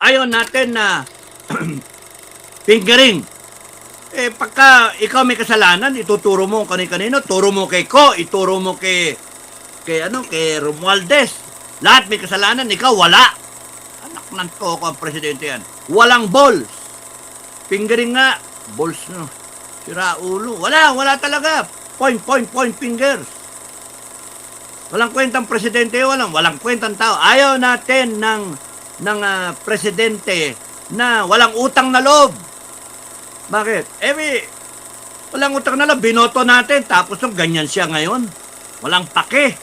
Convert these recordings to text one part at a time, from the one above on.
ayaw natin na fingering. Pagka ikaw may kasalanan, ituturo mo kanino, turo mo kay Ko, ituro mo kay Romualdez. Lahat may kasalanan, ikaw wala. Anak ng toko ang presidente yan. Walang balls. Fingering nga, balls no. Sira ulo. Wala talaga. Point fingers. Walang kwentang presidente, walang kwentang tao. Ayaw natin ng presidente na walang utang na loob. Bakit? Walang utang na loob. Binoto natin, tapos ganyan siya ngayon. Walang pake.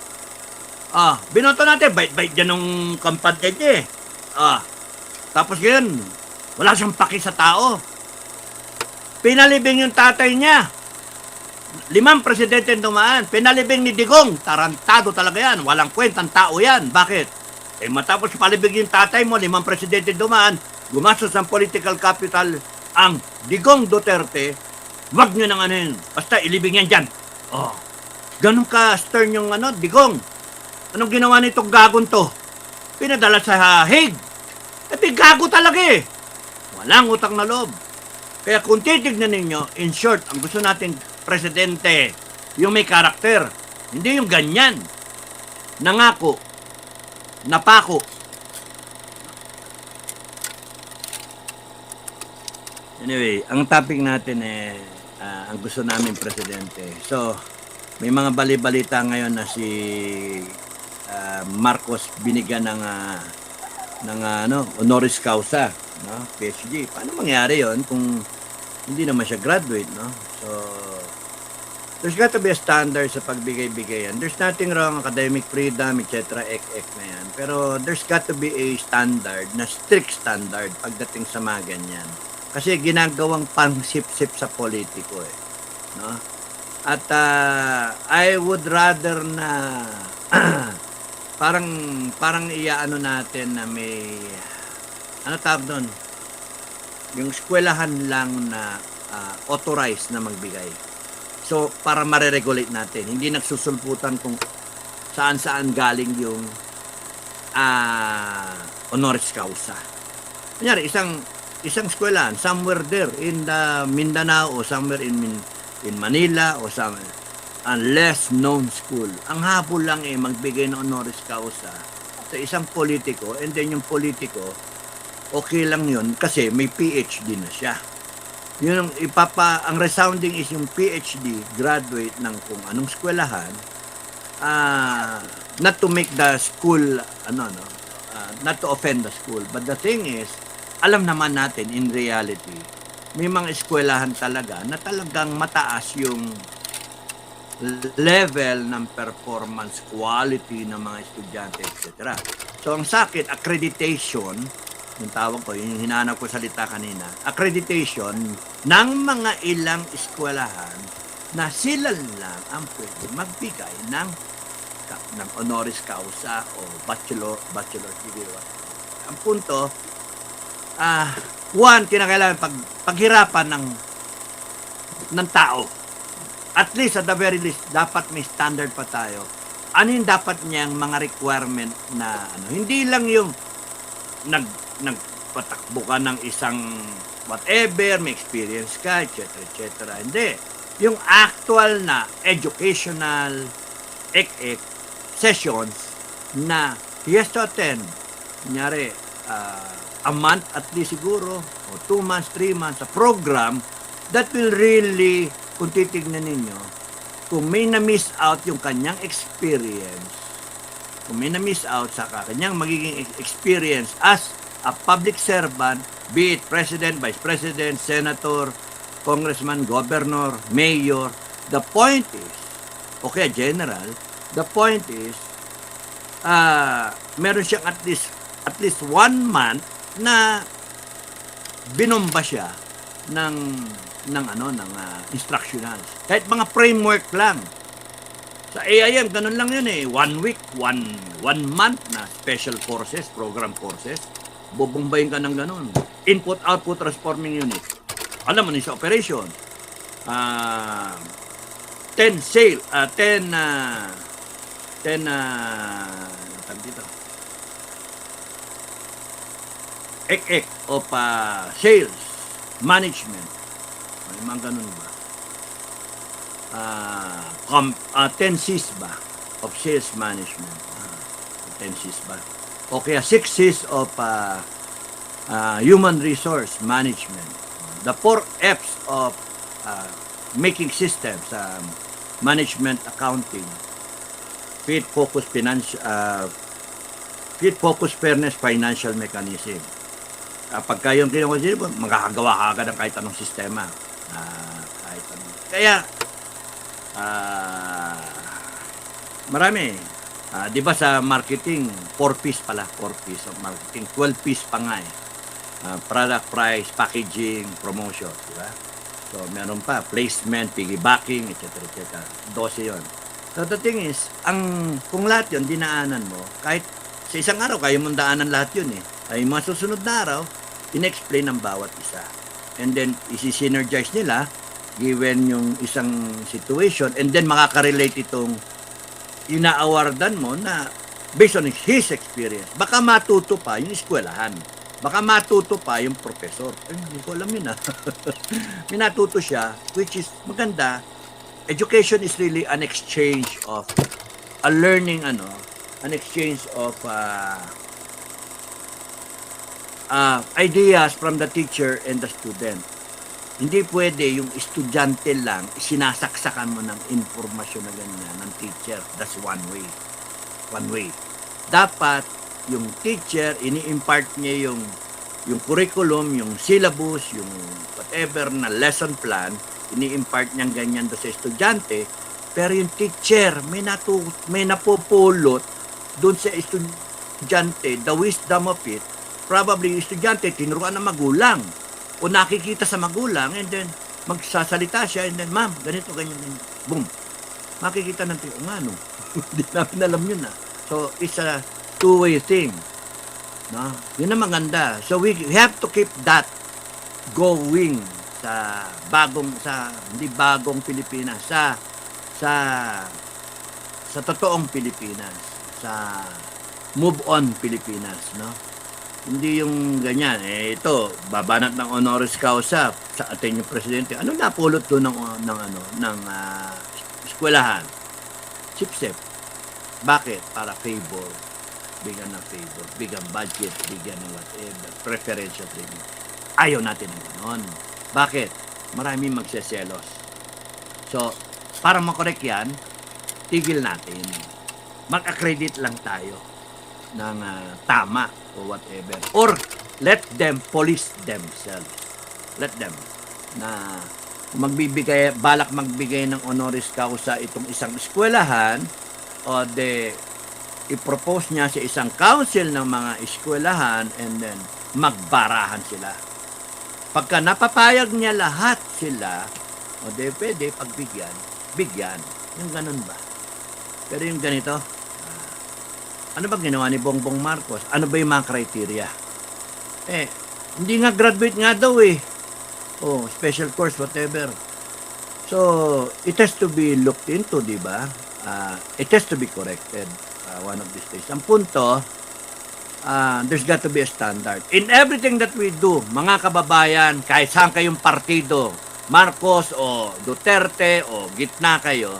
Binoto natin, bait-bait dyan ng kampante niya eh. Tapos ngayon, wala siyang pake sa tao. Pinalibing yung tatay niya. 5 presidente dumaan. Pinalibing ni Digong. Tarantado talaga yan. Walang kwentang tao yan. Bakit? Matapos palibing yung tatay mo, 5 presidente dumaan, gumastos ng political capital ang Digong Duterte, wag nyo nang anuhin. Basta ilibing yan dyan. Ganun ka stern yung Digong. Anong ginawa nitong gagong to? Pinadala sa Hague. Gago talaga eh. Walang utang na loob. Kaya kung titignan ninyo, in short, ang gusto nating presidente, yung may karakter. Hindi yung ganyan. Nangako. Napako. Anyway, ang topic natin ang gusto namin presidente. So, may mga bali-balita ngayon na si Marcos binigyan ng honoris causa, no? PhD. Paano mangyari 'yon kung hindi naman siya graduate, no? So, there's got to be a standard sa pagbigay-bigay yan. There's nothing wrong, academic freedom, etc., na yan. Pero there's got to be a standard, na strict standard pagdating sa mga ganyan. Kasi ginagawang pangsip-sip sa politiko eh. No? At I would rather na parang iaano natin na may tawag doon? Yung eskwelahan lang na authorized na magbigay. So, para mareregulate natin. Hindi nagsusulputan kung saan-saan galing yung honoris causa. Kunyari, isang eskwelahan, somewhere there in the Mindanao o somewhere in Manila o somewhere, a less known school. Ang habol lang magbigay ng honoris causa sa isang politiko, and then yung politiko, okay lang yun kasi may PhD na siya. Yun ang resounding is yung PhD graduate ng kung anong eskwelahan, not to make the school not to offend the school, but the thing is, alam naman natin in reality, may mga eskwelahan talaga na talagang mataas yung level ng performance quality ng mga estudyante, etc. So ang sakit, accreditation, yung tawag ko, yung hinanap ko salita kanina, accreditation ng mga ilang eskwelahan na sila lang ang pwede magbigay ng honoris causa o bachelor degree. Ang punto, kinakailangan paghirapan ng tao. At least, at the very least, dapat may standard pa tayo. Ano yung dapat niyang mga requirement na hindi lang yung nagpatakbo ka ng isang whatever, may experience ka, etc. Hindi. Yung actual na educational sessions na he has to attend. Kunyari, a month at least siguro, o 2 months, 3 months, a program that will really, kung titignan ninyo, kung may na-miss out yung kanyang experience, kung may na-miss out sa kanyang magiging experience as a public servant, be it president, vice president, senator, congressman, governor, mayor, the point is, okay, general, the point is, meron siyang at least 1 month na binomba siya ng instructionals. Kahit mga framework lang. Sa AIM, ganun lang yun 1 week, 1 month na special courses, program courses. Bubumbayin ka ng ganun. Input-output transforming unit. Alam mo ni sa operation. 10 tag dito. ek of sales management. May mga ganun ba? 10 Cs ba of sales management? 10 Cs ba? O kaya 6 Cs of human resource management. The 4 Fs of making systems, management accounting, fit, focus, fairness, financial mechanism. Kapag kayong kinukonsider mo, magkakagawa ka agad ng kahit anong sistema. Kahit anong. Kaya, marami. Di ba sa marketing, 4 P's pala, 4 P's of marketing, 12 P's pa nga eh. Product, price, packaging, promotion, di ba? So, meron pa, placement, piggybacking, etc. 12 yun. So, the thing is, kung lahat yun, dinaanan mo, kahit sa isang araw, kaya mong daanan lahat yun eh. Ay, mga susunod na araw, in-explain ang bawat isa. And then, isi-synergize nila, given yung isang situation, and then makaka-relate itong ina-awardan mo na based on his experience. Baka matuto pa yung eskwelahan. Baka matuto pa yung professor. Hindi ko alam yun May natuto siya, which is maganda. Education is really an exchange of a learning, an exchange of ideas from the teacher and the student. Hindi pwede yung estudyante lang, sinasaksakan mo ng informasyon na ganyan ng teacher. That's one way. One way. Dapat, yung teacher, ini-impart niya yung curriculum, yung syllabus, yung whatever na lesson plan, ini-impart niyang ganyan do sa estudyante, pero yung teacher, may napupulot doon sa estudyante, the wisdom of it, probably yung estudyante, tinuruan ng magulang, o nakikita sa magulang, and then, magsasalita siya, and then, ma'am, ganito, ganyan, ganyan. Boom. Makikita ng tiyo, no? Hindi namin alam yun, So, it's a two-way thing. No? Yun ang maganda. So, we have to keep that going sa hindi bagong Pilipinas, sa totoong Pilipinas, sa move on Pilipinas, no? Hindi yung ganyan. Ito, babanat ng honoris causa sa ating yung presidente. Ano napulot doon ng eskwelahan? Sip-sip. Bakit? Para favor. Bigyan ng favor. Bigyan budget. Bigyan ng whatever. Preferential treatment. Ayaw natin ng ganon. Bakit? Maraming magseselos. So, para makorek yan, tigil natin. Mag-accredit lang tayo ng tama o whatever. Or, let them police themselves. Let them. Na balak magbigay ng honoris causa itong isang eskwelahan, o i-propose niya sa isang council ng mga eskwelahan, and then magbarahan sila. Pagka napapayag niya lahat sila, o pwede bigyan. Yung ganun ba? Pero yung ganito, ano ba ginawa ni Bongbong Marcos? Ano ba yung mga criteria? Hindi nga graduate nga daw special course, whatever. So, it has to be looked into, di ba? It has to be corrected one of these days. Ang punto, there's got to be a standard. In everything that we do, mga kababayan, kahit saan kayong partido, Marcos o Duterte o gitna kayo,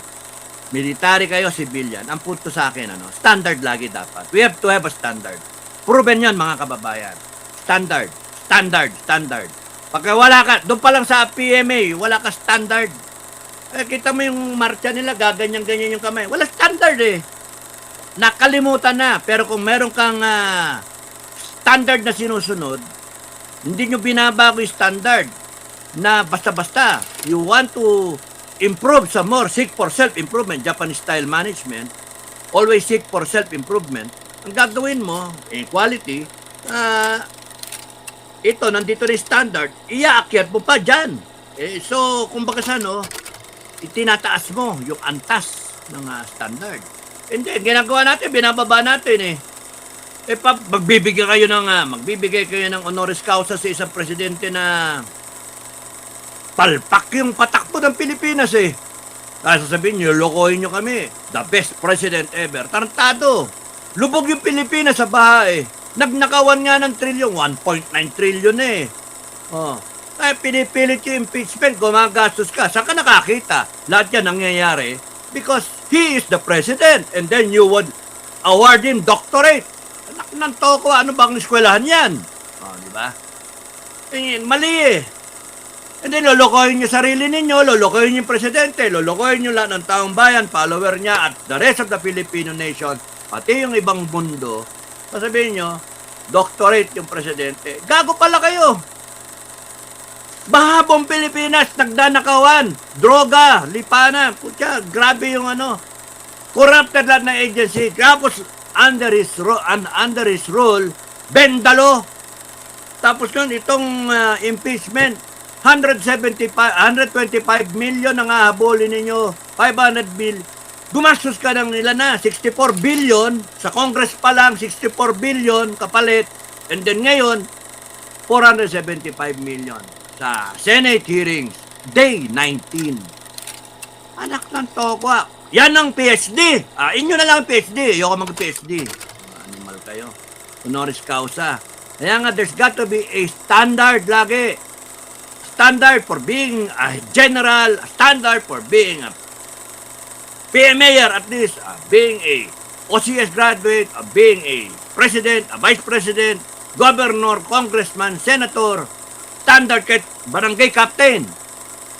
military kayo, civilian, ang punto sa akin, standard lagi dapat. We have to have a standard. Proven yan, mga kababayan. Standard. Pagka wala ka, doon pa lang sa PMA, wala ka standard. Kita mo yung marcha nila, gaganyan-ganyan yung kamay. Wala standard Nakalimutan na. Pero kung meron kang standard na sinusunod, hindi nyo binabago yung standard na basta-basta. You want to improve some more, seek for self-improvement, Japanese style management, always seek for self-improvement. Ang gagawin mo, equality, ito, nandito na yung standard, iaakyat mo pa dyan. So, kumbaga itinataas mo yung antas ng standard. Hindi, ginagawa natin, binababa natin magbibigay kayo ng honoris causa sa isang presidente na palpak yung patakbo ng Pilipinas Kaya sasabihin nyo, lokohin nyo kami. The best president ever. Tarantado. Lubog yung Pilipinas sa baha Nagnakawan nga ng trilyon, 1.9 trilyon eh. Oh. Ay, pinipilit yung impeachment, gumagastos ka. Saan ka nakakita? Lahat yan nangyayari because he is the president and then you would award him doctorate. Anak ng toko, ano bang eskwelahan yan? Oh, di ba? Mali eh. And then, lolokohin niyo sarili ninyo, lolokohin yung presidente, lolokohin niyo lahat ng taong bayan, follower niya, at the rest of the Filipino nation, pati yung ibang mundo, sasabihin niyo, doctorate yung presidente. Gago pala kayo. Bahabong Pilipinas, nagdanakawan, droga, lipanan, putya, grabe yung ano, corrupted lahat na agency, tapos under his rule, bendalo. Tapos nun, itong impeachment, 125 million ang hahabulin ninyo, 500 billion. Gumastos ka ng nila na, 64 billion, sa Congress pa lang, 64 billion kapalit, and then ngayon, 475 million sa Senate hearings, day 19. Anak ng tokwa. Yan ang PhD. Inyo na lang ang PhD. Ayoko mag-PhD. Animal kayo. Honoris causa. Kaya nga, there's got to be a standard lagi. Standard for being a general, a standard for being a PM mayor, at least being a OCS graduate, being a president, a vice president, governor, congressman, senator, standard kahit barangay captain.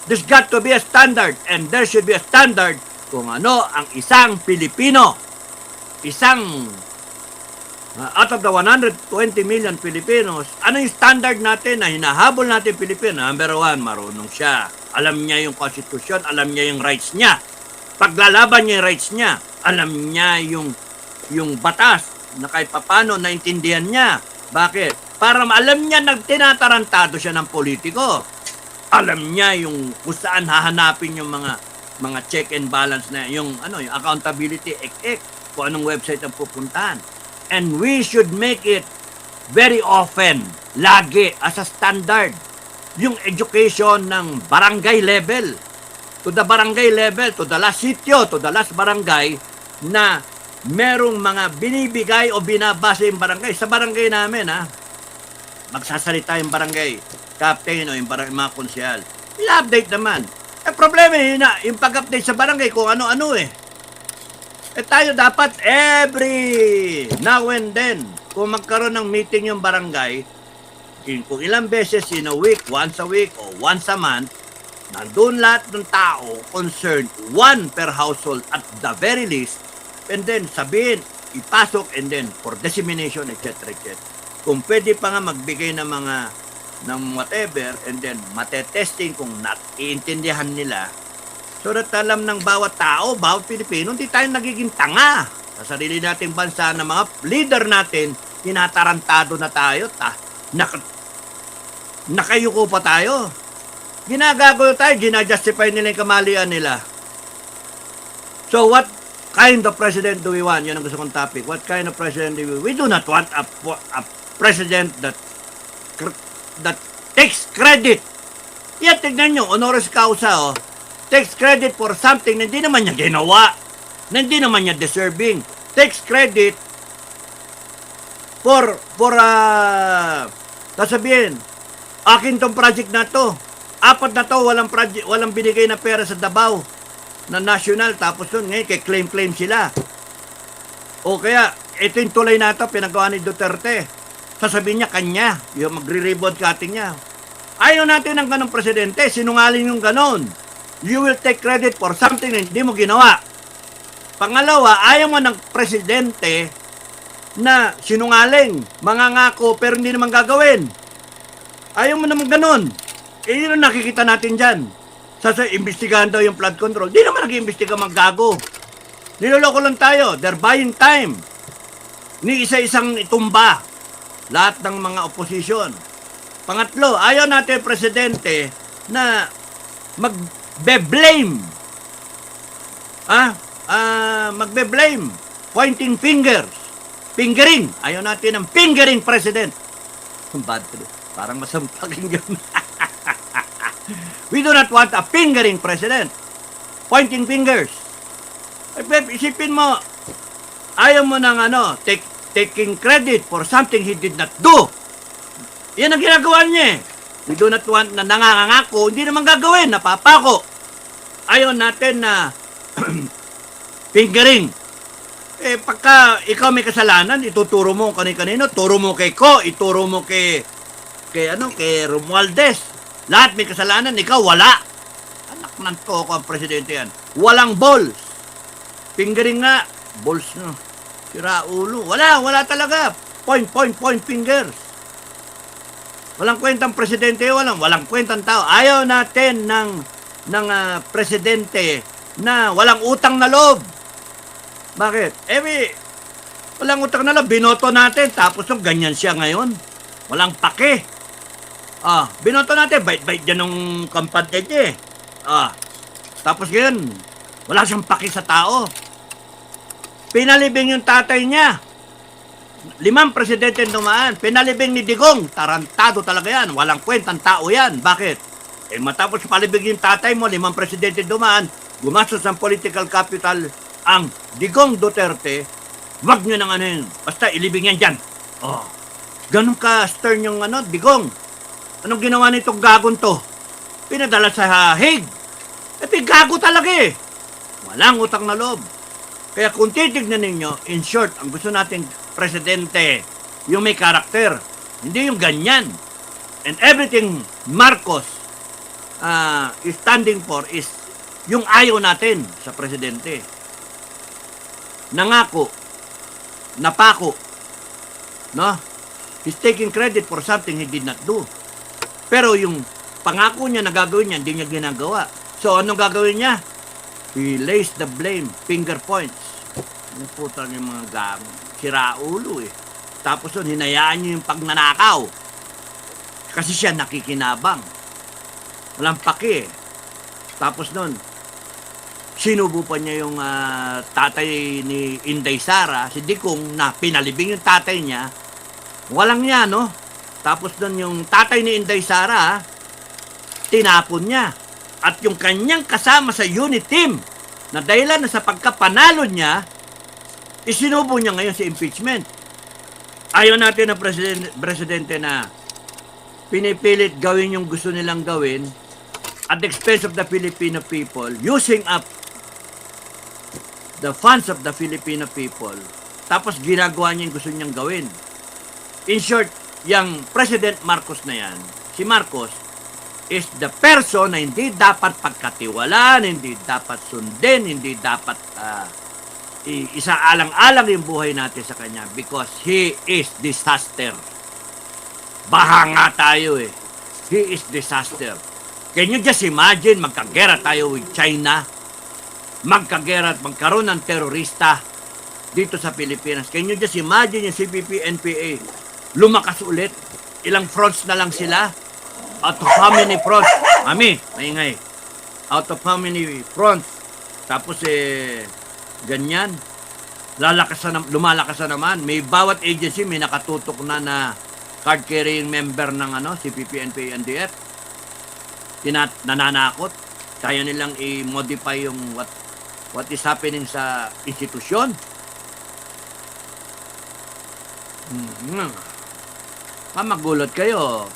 There's got to be a standard, and there should be a standard kung ano ang isang Pilipino. Isang out of the 120 million Filipinos, ano yung standard natin na hinahabol natin Pilipino? Number one, marunong siya. Alam niya yung konstitusyon, alam niya yung rights niya. Paglalaban niya yung rights niya, alam niya yung batas na kahit papano naintindihan niya. Bakit? Para alam niya tinatarantado siya ng politiko. Alam niya yung kung saan hahanapin yung mga check and balance na yung accountability, kung anong website ang pupuntahan. And we should make it very often, lagi, as a standard, yung education ng barangay level, to the barangay level, to the last sitio, to the last barangay, na merong mga binibigay o binabasa yung barangay. Sa barangay namin, magsasalita yung barangay captain o yung mga konsyal. I-update naman. Problema yun na, yung pag-update sa barangay kung ano-ano eh. Tayo dapat every now and then, kung magkaroon ng meeting yung barangay, kung ilang beses in a week, once a week, o once a month, nandun lahat ng tao concerned, one per household at the very least, and then sabihin, ipasok, and then for dissemination, etc. etc. Kung pwede pa nga magbigay ng mga ng whatever, and then matetesting kung iintindihan nila, so that alam ng bawat tao, bawat Pilipino, hindi tayo nagiging tanga sa sarili nating bansa na mga leader natin, tinatarantado na tayo, nakayuko pa tayo. Ginagago tayo, ginajustify nila yung kamalian nila. So what kind of president do we want? Yan ang gusto kong topic. What kind of president do we want? We do not want a president that takes credit. Yan, tignan nyo, honoris causa, takes credit for something na hindi naman niya ginawa, na hindi naman niya deserving. Takes credit for sasabihin, akin tong project na to. 4 na to, walang binigay na pera sa Davao na national. Tapos yun, ngayon, claim sila. O kaya, ito yung tulay na to, pinagawa ni Duterte. Sasabihin niya, kanya, yung magre-ribbon cutting niya. Ayaw natin ng ganong presidente, sinungaling yung ganon. You will take credit for something na hindi mo ginawa. Pangalawa, ayaw mo ng presidente na sinungaling, mangangako, pero hindi naman gagawin. Ayaw mo naman ganon. Yun ang nakikita natin dyan. Imbestigahan daw yung flood control. Di naman nag-iimbestiga maggago. Niloloko lang tayo. They're buying time. Ni isa-isang itumba lahat ng mga opposition. Pangatlo, ayaw natin presidente na magbe-blame. Magbe-blame. Pointing fingers. Fingering. Ayaw natin ng fingering president. Bad trip. Parang masampagin yun. We do not want a fingering president. Pointing fingers. Isipin mo, ayaw mo ng taking credit for something he did not do. Yan ang ginagawa niya eh. We do not want na nangangako, hindi naman gagawin, napapako. Ayaw natin na fingering. Eh, pagka ikaw may kasalanan, ituturo mo kanino, turo mo kay Ko, ituro mo kay Romualdez. Lahat may kasalanan, ikaw wala. Anak ng toko ang presidente yan. Walang balls. Fingering nga, balls no. Sira ulo. Wala talaga. Point fingers. Walang kwentang presidente, walang kwentang tao. Ayaw natin ng presidente na walang utang na loob. Bakit? Walang utang na loob. Binoto natin, tapos yung ganyan siya ngayon. Walang pake. Binoto natin, bait-bait dyan ng kampante niya eh. Tapos ngayon, wala siyang pake sa tao. Pinalibing yung tatay niya. 5 presidente dumaan. Pinalibing ni Digong. Tarantado talaga yan. Walang kwentang tao yan. Bakit? Matapos palibing yung tatay mo, 5 presidente dumaan, gumastos ng political capital ang Digong Duterte, wag nyo nang yun. Basta ilibing yan dyan. Ganun ka stern yung Digong. Anong ginawa nitong gagong to? Pinadala sa Hague. Gago talaga eh. Walang utang na loob. Kaya kung titignan ninyo, in short, ang gusto nating presidente, yung may karakter, hindi yung ganyan. And everything Marcos is standing for is yung ayaw natin sa presidente. Nangako, napako, no? He's taking credit for something he did not do. Pero yung pangako niya na gagawin niya, hindi niya ginagawa. So, anong gagawin niya? He lays the blame, finger points. Ang putang yung mga gamit. Sira ulo eh. Tapos yun, hinayaan niyo yung pagnanakaw. Kasi siya nakikinabang. Walang pake eh. Tapos nun, sinubo pa niya yung tatay ni Inday Sara, si Digong, na pinalibing yung tatay niya. Walang niya, no? Tapos nun yung tatay ni Inday Sara, tinapon niya. At yung kanyang kasama sa unit team, na dahilan na sa pagkapanalo niya, isinubo niya ngayon sa impeachment. Ayaw natin na presidente na pinipilit gawin yung gusto nilang gawin at the expense of the Filipino people, using up the funds of the Filipino people, tapos ginagawa niya yung gusto niyang gawin. In short, yung President Marcos na yan, si Marcos, is the person na hindi dapat pagkatiwalaan, hindi dapat sundin, hindi dapat isaalang-alang yung buhay natin sa kanya because he is disaster. Baha nga tayo eh. He is disaster. Can you just imagine, magkagera tayo with China, magkagera at magkaroon ng terorista dito sa Pilipinas. Can you just imagine yung CPP, NPA, lumakas ulit? Ilang fronts na lang sila? Out of how many fronts? Mami, maingay. Out of how many fronts? Tapos ganyan. Lumalakas na naman. May bawat agency may nakatutok na card-carrying member ng CPP, NPA, NDF. Nananakot. Kaya nilang i-modify yung what is happening sa institusyon. Magulat kayo.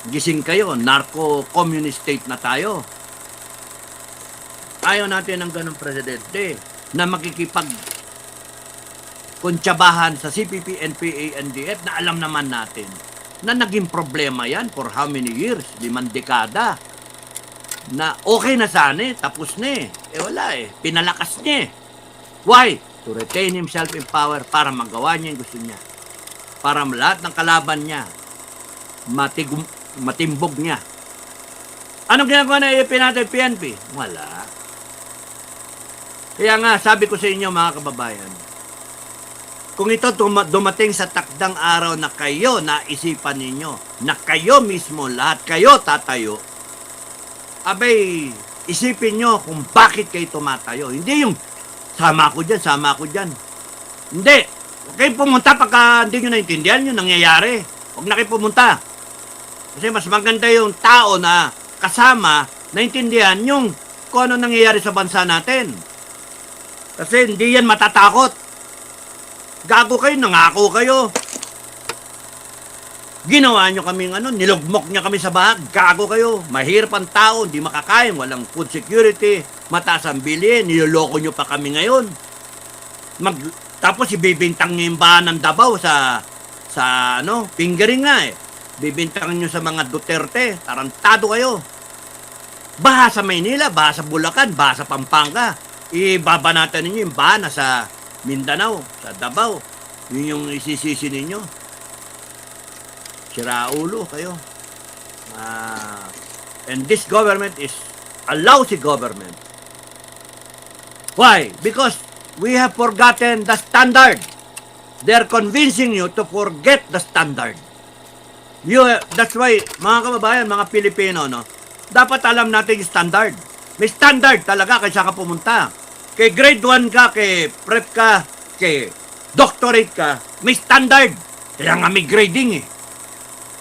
Gising kayo. Narco-communist state na tayo. Ayaw natin ng ganong presidente na makikipag kuntsabahan sa CPP, NPA, NDF na alam naman natin na naging problema yan for how many years? 5 dekada. Na okay na sana tapos na wala pinalakas niya Why? To retain himself in power para magawa niya yung gusto niya. Para lahat ng kalaban niya matimbog niya. Anong ginagawa na AFP natin, PNP? Wala. Kaya nga, sabi ko sa inyo mga kababayan, kung ito dumating sa takdang araw na kayo naisipan ninyo, na kayo mismo, lahat kayo tatayo, abay, isipin nyo kung bakit kayo tumatayo. Hindi yung, sama ako dyan. Hindi. Huwag kayong pumunta pagka hindi nyo naintindihan yung nangyayari. Huwag na kayo pumunta. Kasi mas maganda yung tao na kasama, naintindihan yung kung ano nangyayari sa bansa natin. Kasi hindi yan matatakot. Gago kayo, nangako kayo. Ginawa nyo kaming nilugmok nyo kami sa bahag. Gago kayo. Mahirap ang tao, hindi makakain, walang food security, mataas ang bilihin, niloloko nyo pa kami ngayon. Tapos ibibintang nyo yung bahan ng Davao sa fingering nga eh. Bibintang nyo sa mga Duterte, tarantado kayo. Baha sa Maynila, baha sa Bulacan, baha sa Pampanga. Ibabanatan ninyo yung baha na sa Mindanao, sa Davao. Yun yung isisisi ninyo. Siraulo kayo. And this government is a lousy government. Why? Because we have forgotten the standard. They're convincing you to forget the standard. That's why, mga kababayan, mga Pilipino, dapat alam natin yung standard. May standard talaga kaysa ka pumunta. Kay grade 1 ka, kay prep ka, kay doctorate ka, may standard. Kaya nga may grading eh.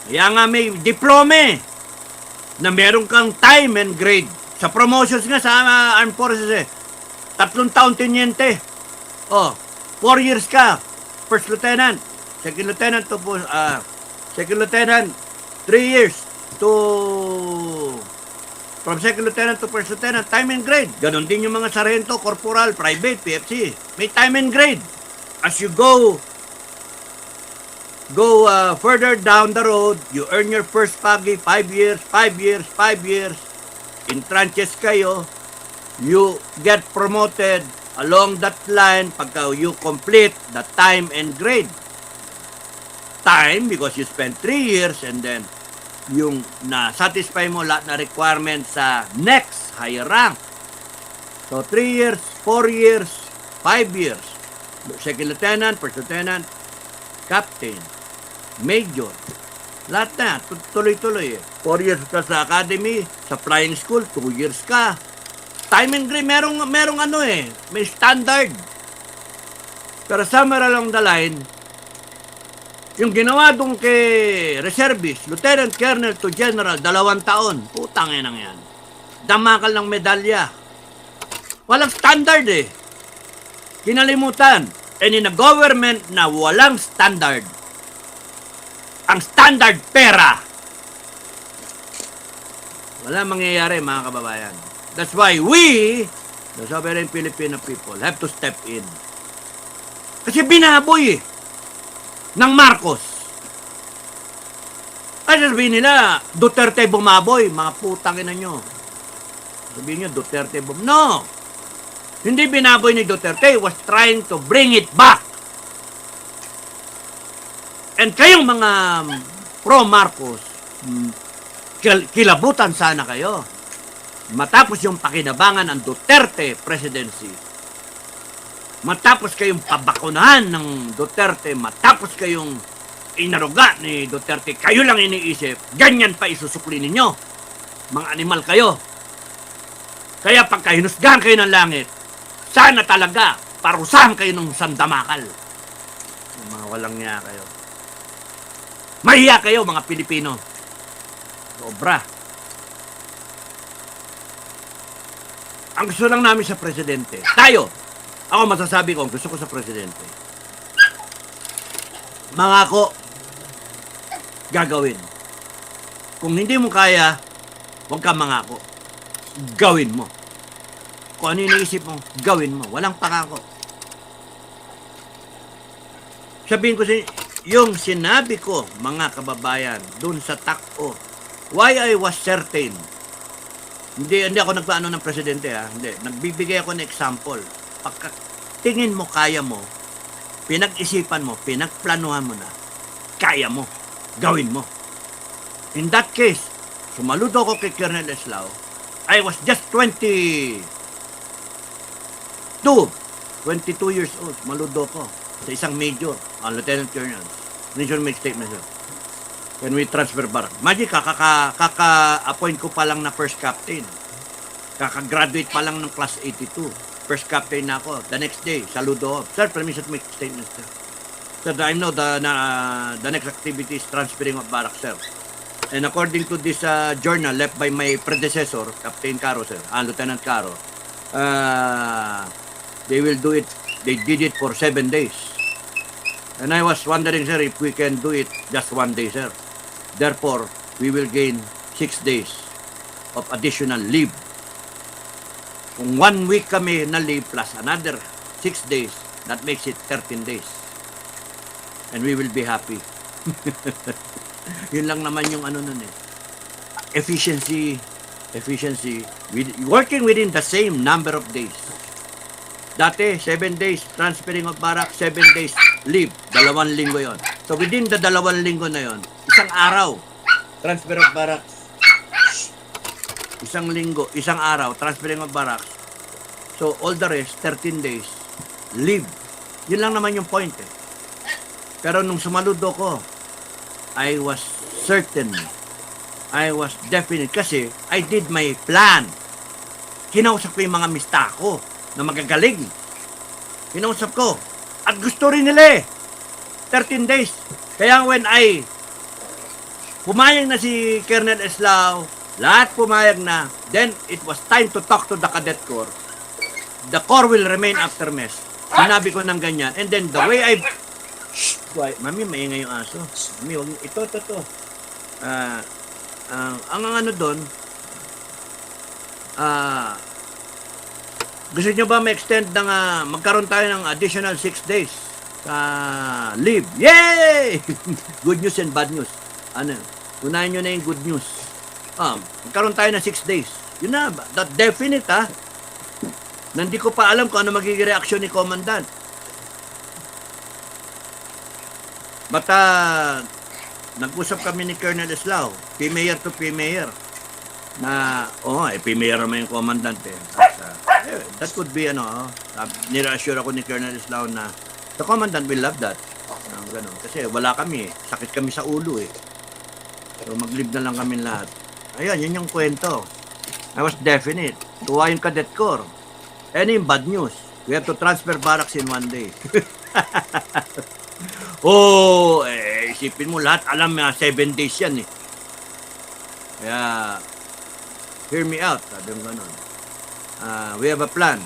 Kaya nga may diploma na meron kang time and grade. Sa promotions nga sa Armed Forces 3 taon teniente. 4 years ka. First lieutenant, second lieutenant to second lieutenant, 3 years to from second lieutenant to first lieutenant, time and grade. Ganon din yung mga sarento, corporal, private, PFC. May time and grade. As you go further down the road, you earn your first pagi, 5 years, 5 years, 5 years. In tranches kayo, you get promoted along that line pagka you complete the time and grade. Time, because you spent 3 years and then yung na-satisfy mo lahat na requirements sa next higher rank. So, 3 years, 4 years, 5 years. Second lieutenant, first lieutenant, captain, major. Lahat na, tuloy-tuloy eh. 4 years ka sa academy, sa flying school, 2 years ka. Time and grade, merong may standard. Pero somewhere along the line, yung ginawa dong kay reservist, lieutenant colonel to general, 2 taon. Putang ina yan. Damakal ng medalya. Walang standard eh. Kinalimutan. And in a government na walang standard, ang standard pera, wala mangyayari mga kababayan. That's why we, the sovereign Filipino people, have to step in. Kasi binaboy ng Marcos. Ay sabihin nila, Duterte bumaboy, mga putang ina nyo. Sabihin nyo, Duterte bumaboy. No! Hindi binaboy ni Duterte, he was trying to bring it back. And kayong mga pro-Marcos, kilabutan sana kayo. Matapos yung pakinabangan ng Duterte presidency, matapos kayong pabakunahan ng Duterte, matapos kayong inaruga ni Duterte, kayo lang iniisip, ganyan pa isusukli ninyo. Mga animal kayo. Kaya pagka hinusgahan kayo ng langit, sana talaga parusahan kayo ng sandamakal. Mga walang niya kayo. Mahiya kayo mga Pilipino. Sobra. Ang gusto lang namin sa presidente, ako masasabi ko, ang gusto ko sa presidente, mangako, gagawin. Kung hindi mo kaya, huwag ka mangako. Gawin mo. Kung ano iniisip mo, gawin mo. Walang pangako. Sabihin ko yung sinabi ko, mga kababayan, dun sa TACO, why I was certain. Hindi ako nagpaano ng presidente ha. Hindi. Nagbibigay ako ng example. Pagka tingin mo, kaya mo, pinag-isipan mo, pinagplanuhan mo na, kaya mo, gawin mo. In that case, sumaludo ko kay Colonel Eslao. I was just 22 years old. Maludo ko sa isang major, Lieutenant Colonel. Nation make statement sir. When we transfer back. Imagine, kaka-appoint ko pa lang na first captain. Kaka-graduate pa lang ng class 82. First captain na ako. The next day, saludo. Sir, permission to make statement, sir. Sir, I know the next activity is transferring of barracks, sir. And according to this journal left by my predecessor, Captain Caro, sir, Lieutenant Caro, they will do it, they did it for 7 days. And I was wondering, sir, if we can do it just one day, sir. Therefore, we will gain 6 days of additional leave. Kung 1 week kami na leave plus another 6 days, that makes it 13 days. And we will be happy. Yun lang naman yung ano nun eh. Efficiency, working within the same number of days. Dati, 7 days transferring of barak, 7 days leave. 2 linggo yon. So within the 2 linggo na yon, isang araw, transfer of barak. Isang linggo, isang araw, transferring of barak. So all the rest, 13 days, leave. Yun lang naman yung point eh. Pero nung sumaludo ko, I was certain, I was definite kasi I did my plan. Kinausap ko yung mga mista ko na magagaling. Kinausap ko. At gusto rin nila eh. 13 days. Kaya when pumayag na si Colonel Eslao, lahat pumayag na, then it was time to talk to the cadet corps. The corps will remain after mess. Sinabi ko ng ganyan. And then the way Mami, maingay yung aso. Mami, wag ito. Ang ano doon, gusto nyo ba ma-extend ng, magkaroon tayo ng additional 6 days leave? Yay! Good news and bad news. Unahin nyo na yung good news. Magkaroon tayo ng 6 days. Yun na, that definite Nandi ko pa alam kung ano magiging reaksyon ni Commandant. Bata, nag-usap kami ni Colonel Eslao, P-Mayor to P-Mayor, na, P-Mayor naman yung Commandant eh. That could be, nire-assure ako ni Colonel Eslao na the Commandant will love that. Ganun. Kasi wala kami, sakit kami sa ulo eh. So mag-leave na lang kami lahat. Ayan, yun yung kwento. I was definite. Tuwa yung cadet corps. And yung bad news, we have to transfer barracks in 1 day. Isipin mo lahat, alam mo, 7 days yan eh. Kaya, hear me out, sabi mo ganun. We have a plan.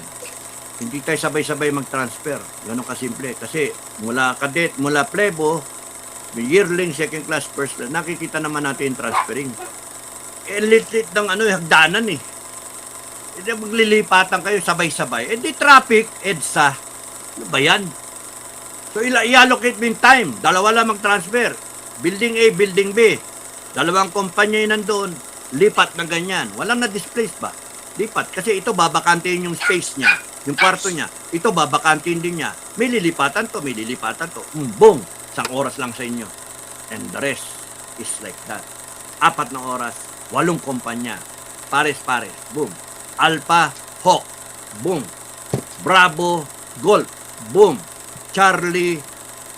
Hindi tayo sabay-sabay mag-transfer. Ganun kasimple. Kasi, mula cadet, mula plebo, yearling, second class, first class, nakikita naman natin yung transferring. Lit-lit ng hagdanan eh. Hindi maglilipatan kayo sabay-sabay. Di traffic, EDSA. Ano ba yan? So, i-allocate mo yung time. 2 lang mag-transfer. Building A, Building B. 2 kumpanya yun nandoon. Lipat na ganyan. Walang na-displace ba? Lipat. Kasi ito, babakantin yung space niya. Yung kwarto niya. Ito, babakantin din niya. May lilipatan to, may lilipatan to. Boom! 1 oras lang sa inyo. And the rest is like that. 4 na oras, 8 kumpanya. Pares-pares. Boom. Alpha, Hawk. Boom. Bravo, Golf. Boom. Charlie,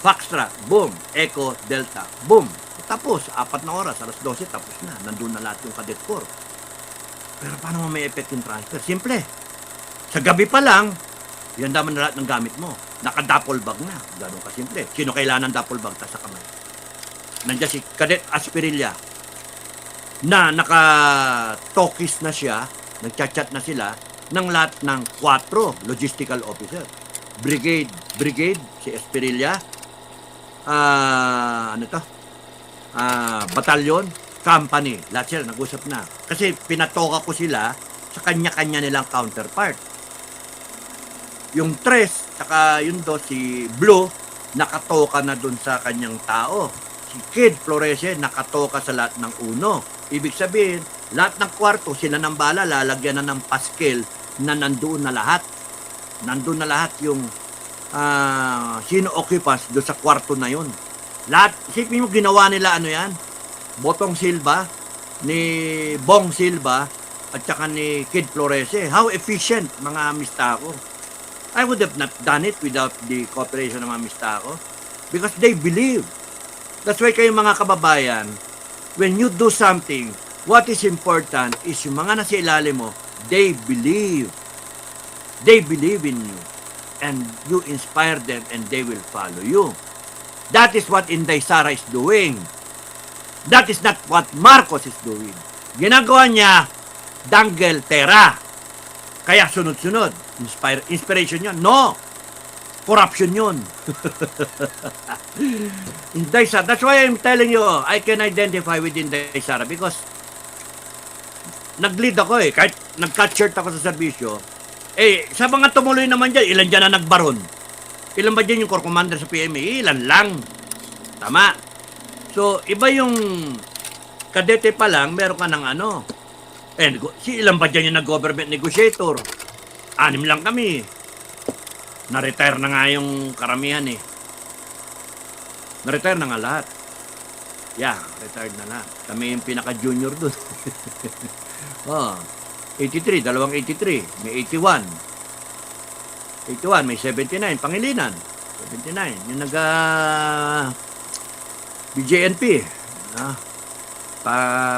Foxtrot, boom. Echo, Delta, boom. Tapos, 4 na oras, alas 12, tapos na. Nandun na lahat yung cadet corps. Pero paano mo may effect yung transfer? Simple. Sa gabi pa lang, yan naman na lahat ng gamit mo. Naka-duffel bag na. Ganun ka simple. Sino kailangan ng duffel bag? Tas sa kamay. Nandiyan si Cadet Aspirilla na naka-talkies na siya, nagchat-chat na sila ng lahat ng 4 logistical officer. Brigade, si Esperilla, batalyon, company, lahat sila nag-usap na. Kasi pinatoka ko sila sa kanya-kanya nilang counterpart. Yung 3, saka yung 2, si Blue, nakatoka na dun sa kanyang tao. Si Kid Florese, nakatoka sa lahat ng 1. Ibig sabihin, lahat ng kwarto, sila ng bala, lalagyan na ng paskel na nandoon na lahat. Nandun na lahat yung sino occupants doon sa kwarto na yun. Lahat, isipin mo ginawa nila yan? Botong Silva, ni Bong Silva, at saka ni Kid Florese. How efficient, mga mista ko. I would have not done it without the cooperation ng mga mista ko. Because they believe. That's why kayo mga kababayan, when you do something, what is important is yung mga nasa ilalim mo, they believe. They believe in you. And you inspire them and they will follow you. That is what Inday Sara is doing. That is not what Marcos is doing. Ginagawa niya, dangle tera. Kaya sunod-sunod. Inspiration niya? No. Corruption yun. Inday Sara. That's why I'm telling you, I can identify with Inday Sara because nag-lead ako eh. Kahit nag-cut shirt ako sa serbisyo, sa mga tumuloy naman dyan, ilan dyan na nagbaron? Ilan ba dyan yung core commander sa PMA? Ilan lang. Tama. So, iba yung kadete pa lang, meron ka ng ano. Ilan ba dyan yung nag-government negotiator? 6 lang kami. Na-retire na nga yung karamihan eh. Na-retire na nga lahat. Yeah, retired na lahat. Kami yung pinaka-junior dun. 83, dalawang 83. May 81. 81, may 79. Pangilinan. 79. Yung BJNP.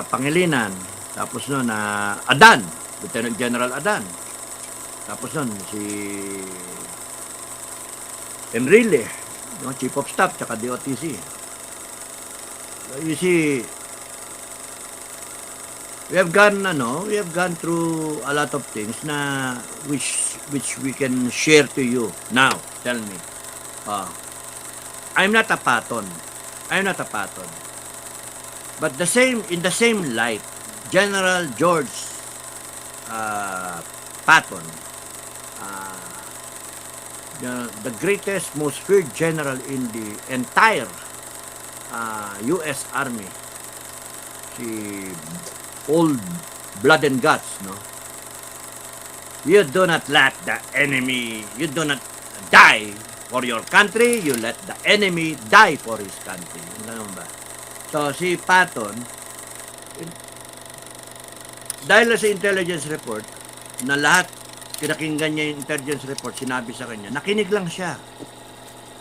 Pangilinan. Tapos nun, Adan. Lieutenant General Adan. Tapos nun, si Enrile, yung Chief of Staff, tsaka DOTC. So, you see, we have gone through a lot of things na which we can share to you. Now, tell me. I'm not a paton. But in the same light, General George Patton, the greatest, most feared general in the entire U.S. Army, si old blood and guts, no? You do not let the enemy, you do not die for your country, you let the enemy die for his country. Ganun ba? So, si Patton, dahil sa intelligence report, na lahat pinakinggan niya yung intelligence report, sinabi sa kanya, nakinig lang siya.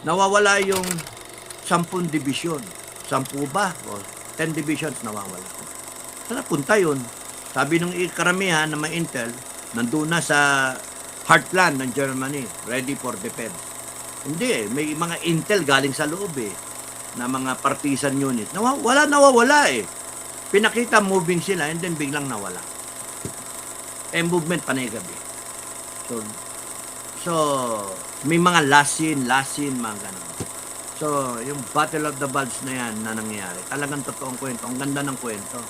Nawawala yung 10 division. 10 ba? O 10 divisions nawawala. Saan napunta yun? Sabi ng karamihan na may intel, nandun na sa heartland ng Germany, ready for defense. Hindi may mga intel galing sa loob na mga partisan unit. Nawawala Pinakita moving sila and then biglang nawala. Movement panay gabi. So, may mga last scene, mga ganun. So, yung Battle of the Bulge na yan na nangyari, talagang totoong kwento. Ang ganda ng kwento.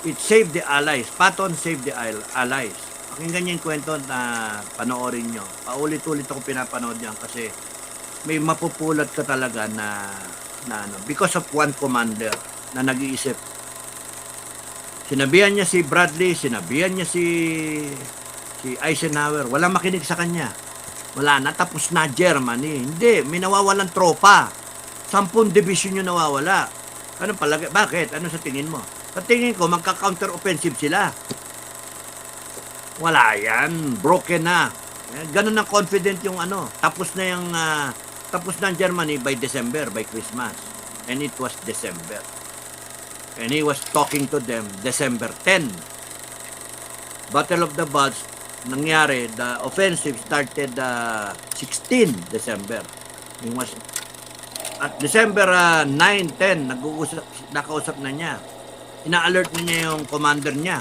It saved the Allies. Patton saved the Allies. Pakinggan niyo yung kwento na panoorin nyo. Paulit-ulit ako pinapanood yan kasi may mapupulot ka talaga na because of one commander na nag-iisip. Sinabihan niya si Bradley, sinabihan niya si Eisenhower, walang makinig sa kanya. Wala na, tapos na Germany. Hindi, may nawawalan tropa. 10 division yung nawawala. Ano palagi? Bakit? Ano sa tingin mo? Sa tingin ko, magka-counter-offensive sila. Wala yan. Broken na. Ganun na confident yung Tapos na ang Germany by December, by Christmas. And it was December. And he was talking to them December 10. Battle of the Bulge, nangyari, the offensive started 16 December. At December 9, 10, nakausap na niya. Ina-alert na niya yung commander niya.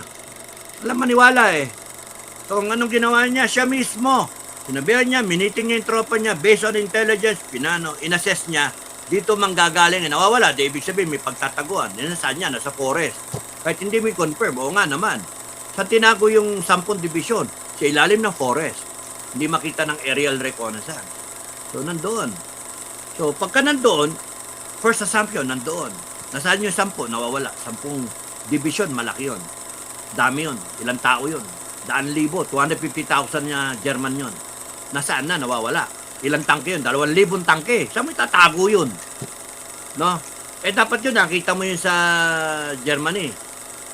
Alam, maniwala So, anong ginawa niya? Siya mismo. Sinabihan niya, miniting niya yung tropa niya based on intelligence, inassess niya, dito manggagaling, nawawala. Di ibig sabihin, may pagtataguan. Saan niya? Nasa forest. Kahit hindi mo confirm, oo nga naman. Sa tinago yung 10 division, sa ilalim ng forest. Hindi makita ng aerial reconnaissance. So, nandoon. So, pagka nandoon, first assumption, nandoon. Nasaan yung 10? Nawawala. 10 division, malaki yun. Dami yun. Ilang tao yun? 100,000, 250,000 na German yun. Nasaan na? Nawawala. Ilang tangke yun? 2,000 tangke. Saan mo itatago yun? No? Dapat yun, nakita mo yun sa Germany.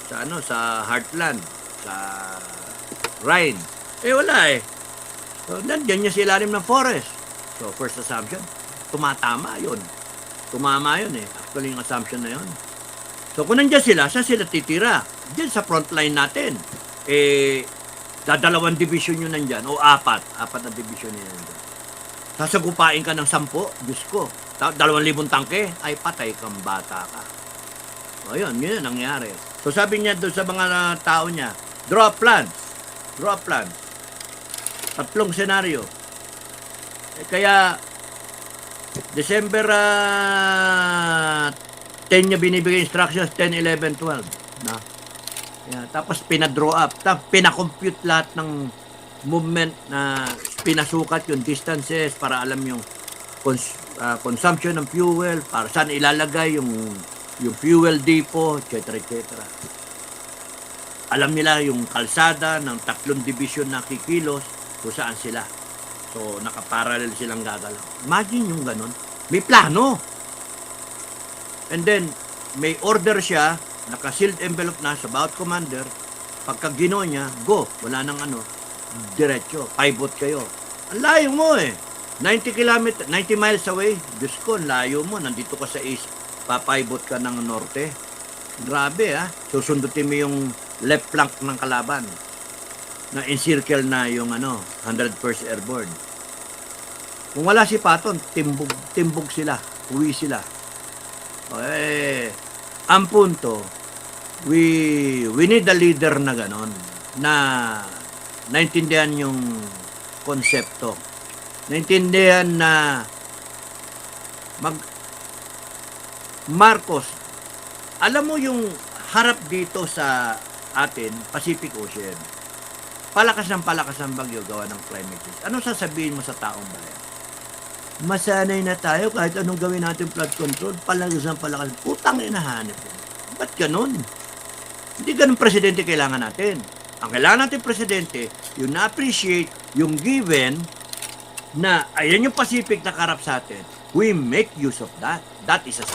Sa Heartland. Sa Rhine. Wala So, nandiyan niya sa ilalim ng forest. So, first assumption, tumatama yun. Tumama yun Actually, yung assumption na yun. So, kung nandiyan sila, saan sila titira? Diyan sa front line natin. Dadalawang division yun nandyan. O 4 na division yun nandyan. Sasagupain ka ng 10, Diyos ko. 2,000 tangke, ay patay kang bata ka. O yun ang nangyari. So, sabi niya doon sa mga tao niya, draw plans. 3 senaryo. Kaya, December 10 niya binibigay instructions, 10, 11, 12. Na. Kaya, tapos pinadraw up. Tapos pinakompute lahat ng movement na pinasukat yung distances para alam yung consumption ng fuel, para saan ilalagay yung fuel depot, etc. etc. Alam nila yung kalsada ng 3 division na kikilos kung saan sila. So, nakaparallel silang gagalaw. Imagine yung ganun. May plano. And then, may order siya, naka-sealed envelope na sa bawat commander. Pagka ginawa niya, go. Wala nang diretso. Pivot kayo. Ang layo mo eh. 90 miles away. Diyos ko, layo mo. Nandito ka sa east. Papivot ka ng norte. Grabe Susundutin mo yung left flank ng kalaban. Na encircle na yung 101st Airborne. Kung wala si Patton, timbog sila. Uwi sila. Ang punto, we need a leader na ganon, na naintindihan yung konsepto. Naintindihan na Marcos, alam mo yung harap dito sa atin, Pacific Ocean. Palakas ng bagyo gawa ng climate change. Ano sasabihin mo sa taong bayan? Masanay na tayo kahit anong gawin natin flood control, palakas. Putang inahanip. Ba't ganun? Hindi ganun presidente kailangan natin. Ang kailangan natin presidente, yung na-appreciate, yung given, na ayan yung Pacific na karap sa atin. We make use of that. That is a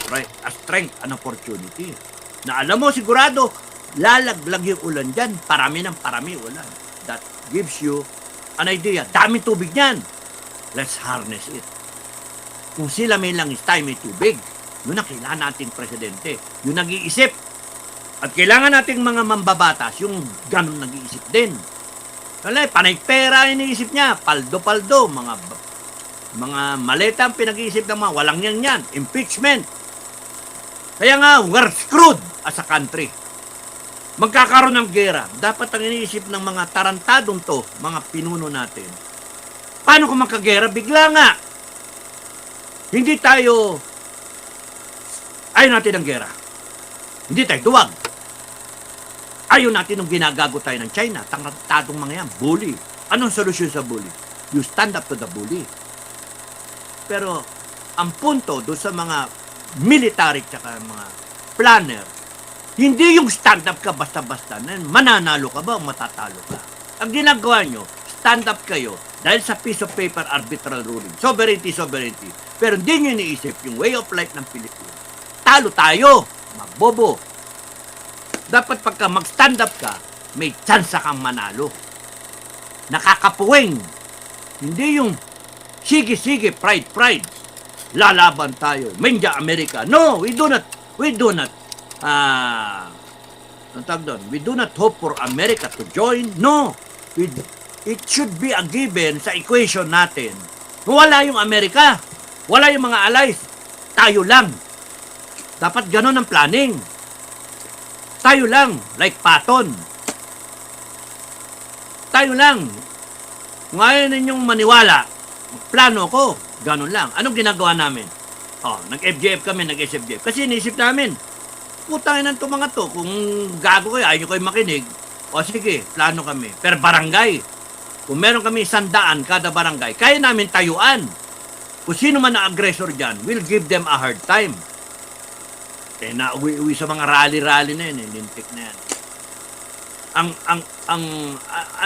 strength, an opportunity. Na alam mo sigurado, lalaglag yung ulan dyan. Parami ulan. That gives you an idea. Daming tubig niyan. Let's harness it. Kung sila may langis tayo may tubig, yun ang kailangan nating presidente. Yung nag-iisip. At kailangan nating mga mambabatas, yung ganun nag-iisip din. Kaya panay pera iniisip niya. Paldo-paldo. Mga maleta ang pinag-iisip ng mga walang yan. Impeachment. Kaya nga, we're screwed as a country. Magkakaroon ng gera. Dapat ang iniisip ng mga tarantadong to, mga pinuno natin. Paano kung magkagera? Bigla nga. Hindi tayo, ayaw natin ng gera. Hindi tayo duwag. Ayaw natin nung ginagago tayo ng China. Tarantadong mga yan. Bully. Anong solusyon sa bully? You stand up to the bully. Pero, ang punto doon sa mga military at mga planner, hindi yung stand up ka basta-basta. Mananalo ka ba o matatalo ka? Ang ginagawa nyo, stand up kayo dahil sa piece of paper arbitral ruling. Sovereignty. Pero hindi nyo iniisip yung way of life ng Pilipinas. Talo tayo, magbobo. Dapat pagka mag-stand up ka, may chance kang manalo. Nakakapuwing. Hindi yung sige, pride. Lalaban tayo. Menja America. No, we do not, we do not hope for America to join. No. It should be a given sa equation natin. Wala yung Amerika. Wala yung mga allies. Tayo lang. Dapat ganun ang planning. Tayo lang. Like Patton. Tayo lang. Kung ayaw ninyong maniwala, plano ko. Ganun lang. Anong ginagawa namin? Nag-FJF kami, nag-SFJF. Kasi inisip namin, putangin ng mga to. Kung gago kayo, ayaw nyo kayo makinig, sige, plano kami. Per barangay. Kung meron kami 100 kada barangay, kaya namin tayuan. Kung sino man na aggressor dyan, we'll give them a hard time. Nauwi sa mga rally-rally na yun, lintik na yan.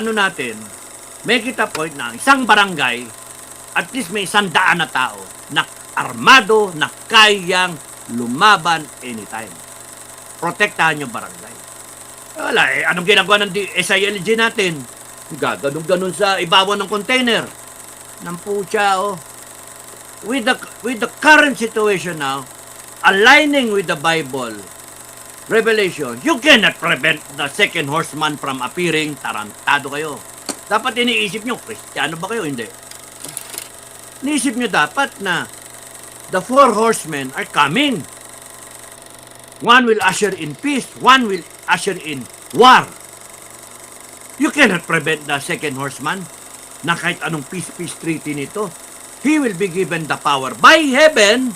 Ano natin, may kita point na isang barangay, at least may 100 na tao na armado na kayang lumaban anytime. Protektahan yung barangay. Wala anong ginagawa ng SILG natin? Gaganong-ganon sa ibabaw ng container. Ng putya, With the current situation now, aligning with the Bible, Revelation, you cannot prevent the second horseman from appearing. Tarantado kayo. Dapat iniisip nyo, Kristiyano ba kayo? Hindi. Iniisip nyo dapat na the 4 horsemen are coming. One will usher in peace. One will usher in war. You cannot prevent the second horseman na kahit anong peace treaty nito. he will be given the power by heaven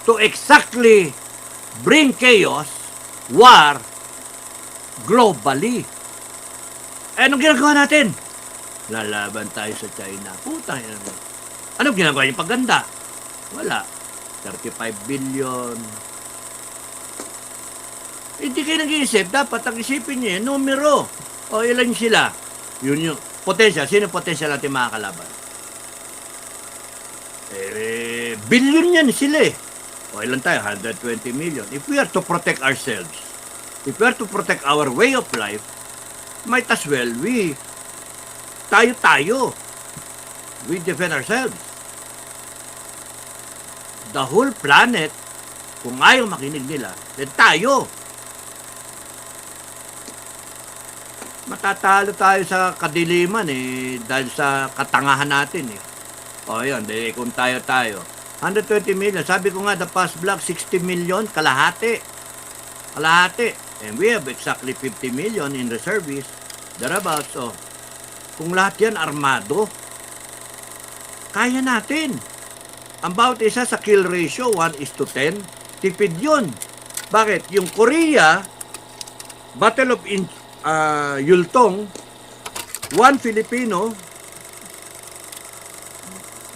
to exactly bring chaos, war, globally. Eh, anong ginagawa natin? Lalaban tayo sa China. Puta yan. Anong ginagawa yung pagganda? Wala. 35 billion. Hindi kayo nag-iisip. Dapat ang isipin niyo yung numero. O ilan sila? Yun yung potential. Sino yung potential natin makakalaban? Billion yan sila eh. O ilan tayo? 120 million. If we are to protect ourselves, if we are to protect our way of life, might as well tayo. We defend ourselves. The whole planet, kung ayaw makinig nila, then tayo. Matatalo tayo sa kadiliman dahil sa katangahan natin O yun, dahil kung tayo. 120 million, sabi ko nga, the past block, 60 million, kalahati. And we have exactly 50 million in the service, thereabouts. So, kung lahat yan armado, kaya natin. Ang bawat isa sa kill ratio, 1:10, tipid yun. Bakit? Yung Korea, Battle of Yultong, 1 Filipino,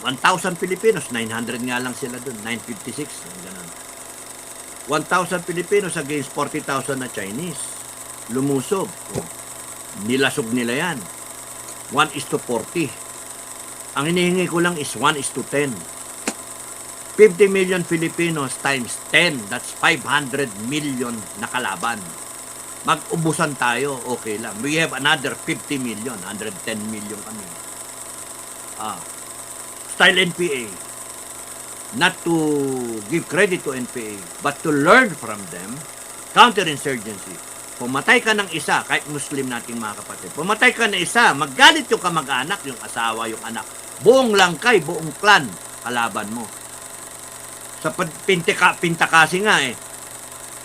1,000 Filipinos, 900 nga lang sila dun, 956, ganun. 1,000 Filipinos against 40,000 na Chinese. Lumusog. Nilasog nila yan. 1:40. Ang hinihingi ko lang is 1:10. 50 million Filipinos times 10, that's 500 million na kalaban. Mag-ubusan tayo, okay lang. We have another 50 million, 110 million kami. Style NPA. Not to give credit to NPA, but to learn from them. Counterinsurgency. Pumatay ka ng isa, kahit Muslim nating mga kapatid. Pumatay ka ng isa, maggalit yung kamag-anak, yung asawa, yung anak. Buong langkay, buong clan, kalaban mo. Sa pinta kasi nga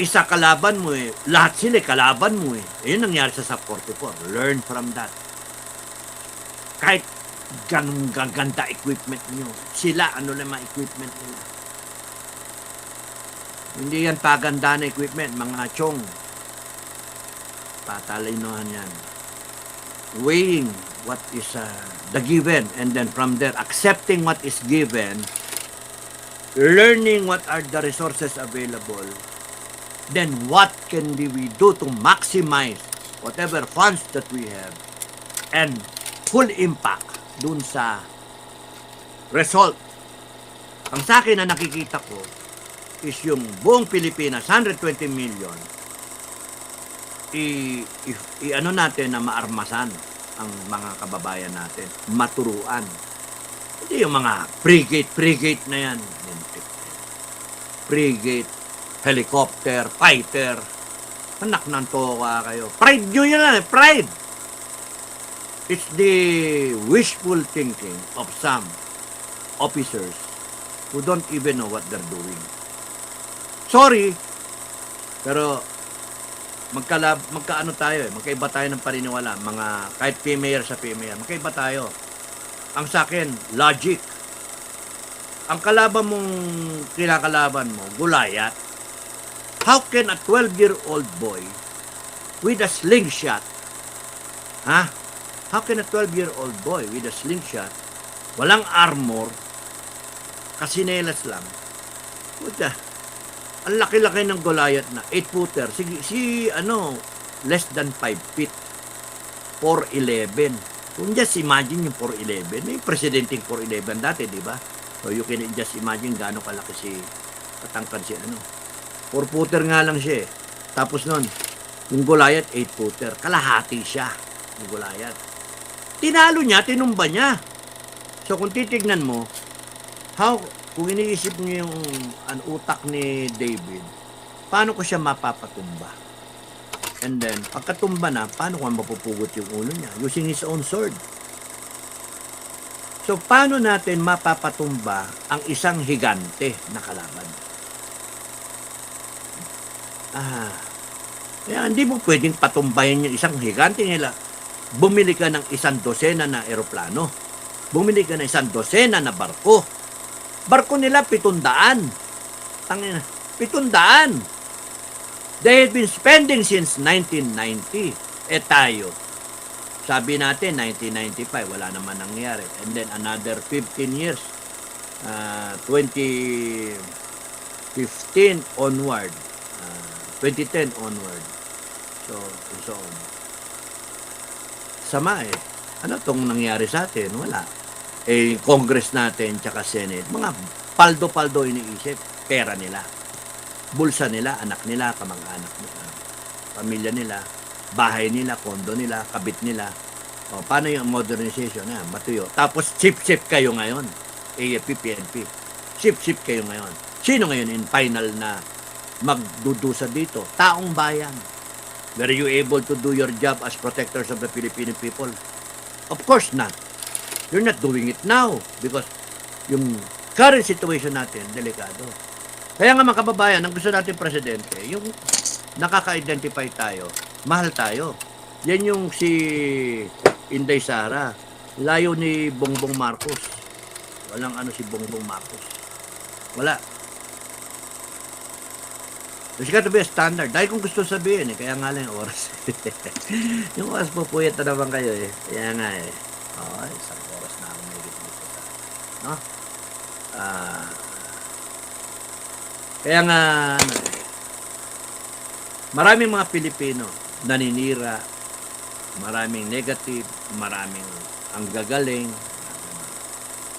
isa kalaban mo lahat sila kalaban mo Ayun nangyari sa SUP 44. Learn from that. Kahit ganun gaganda equipment nyo, sila ano naman equipment nila. Hindi yan paganda na equipment, mga chong. Patalinohan yan. Weighing what is the given, and then from there, accepting what is given, learning what are the resources available, then what can we do to maximize whatever funds that we have and full impact dun sa result. Ang sa akin na nakikita ko is yung buong Pilipinas, 120 million, ano natin na maarmasan ang mga kababayan natin, maturuan. Hindi yung mga frigate na yan. Frigate, helicopter, fighter. Anak ng toka kayo. Pride nyo yan pride. It's the wishful thinking of some officers who don't even know what they're doing. Sorry, pero magkaano tayo magkaiba tayo ng paniniwala, mga kahit female sa female, magkaiba tayo. Ang sa akin, logic. Ang kalaban mong kinakalaban mo, Goliath. How can a 12-year-old boy with a slingshot, How can a 12-year-old boy with a slingshot, walang armor, kasinelas lang, ang laki-laki ng Goliath na 8-footer, less than 5 feet, 4'11". Kung just imagine yung 4'11", yung presidenteng 4'11 dati, di ba? So you can just imagine gaano kalaki katangkad 4-footer nga lang siya Tapos nun, yung Goliath 8-footer, kalahati siya, yung Goliath. Tinalo niya, tinumba niya. So kung titignan mo, kung iniisip niyo yung utak ni David, paano ko siya mapapatumba? And then, pagkatumba na, paano ko mapupugot yung ulo niya? Using his own sword. So, paano natin mapapatumba ang isang higante na kalaban? Kaya hindi mo pwedeng patumbayin yung isang higante nila. Bumili ka ng 100 na eroplano. Bumili ka ng 100 na barko. Barko nila 700. Tangina, 700. They had been spending since 1990. Tayo, sabi natin 1995, wala naman nangyari. And then another 15 years, 2015 onward, 2010 onward. So, and so on. Sama Ano tong nangyari sa atin? Wala. Congress natin, tsaka Senate, mga paldo-paldo iniisip. Pera nila. Bulsa nila, anak nila, kamag-anak nila, pamilya nila, bahay nila, kondo nila, kabit nila. Paano yung modernization? Matuyo. Tapos, chip-chip kayo ngayon. AFP, PNP. Chip-chip kayo ngayon. Sino ngayon in final na magdudusa dito? Taong bayan. Were you able to do your job as protectors of the Filipino people? Of course not. You're not doing it now because yung current situation natin, delikado. Kaya nga mga kababayan, ang gusto natin presidente, yung nakaka-identify tayo, mahal tayo. Yan yung si Inday Sara. Layo ni Bongbong Marcos. Walang si Bongbong Marcos. Wala. There's got to be a standard. Dahil kung gusto sabihin, kaya nga lang yung oras. Yung oras po, puyat na naman kayo Kaya nga isang oras na ako may dito sa, no? Kaya nga, maraming mga Pilipino naninira, maraming negative, maraming ang gagaling.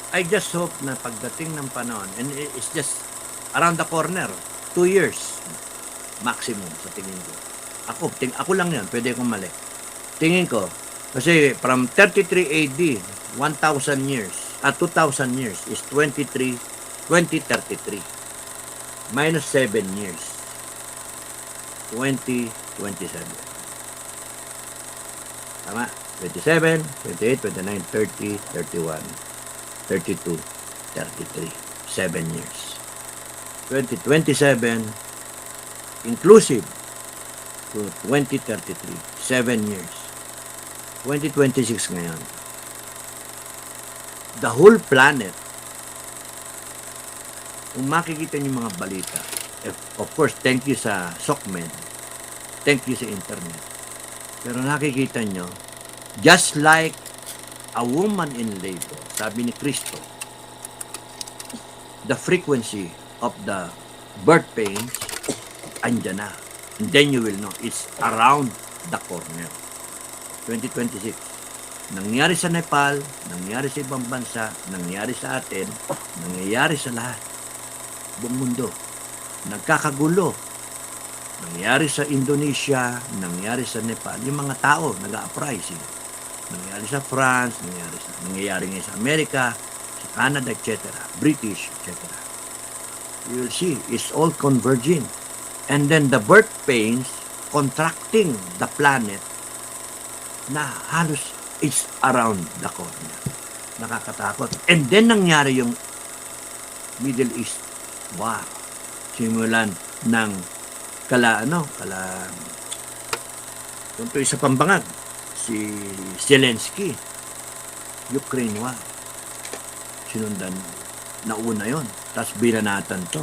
I just hope na pagdating ng panahon, and it's just around the corner, 2 years maximum sa tingin ko. Ako lang yan, pwede akong mali. Tingin ko, kasi from 33 AD, 1,000 years, 2,000 years is 2033. Minus 7 years. 2027. Tama? 27, 28, 29, 30, 31, 32, 33. 7 years. 2027 inclusive to 2033. 7 years. 2026 ngayon. The whole planet, kung makikita niyo mga balita, of course, thank you sa SOCMED, thank you sa internet, pero nakikita niyo, just like a woman in labor, sabi ni Kristo, the frequency of the birth pains, andyan na. And then you will know, it's around the corner. 2026. Nangyari sa Nepal, nangyari sa ibang bansa, nangyari sa atin, nangyayari sa lahat. Buong mundo. Nagkakagulo. Nangyari sa Indonesia, nangyari sa Nepal. Yung mga tao, nag-uprising. Nangyari sa France, nangyayari ngayon sa Amerika, sa Canada, etc. British, etc. You will see, it's all converging. And then the birth pains contracting the planet na halos it's around the corner. Nakakatakot. And then nangyari yung Middle East war. Simulan ng kung ito isa pambangag, si Zelensky, Ukraine war. Sinundan, nauna yon. Tapos binanatan to,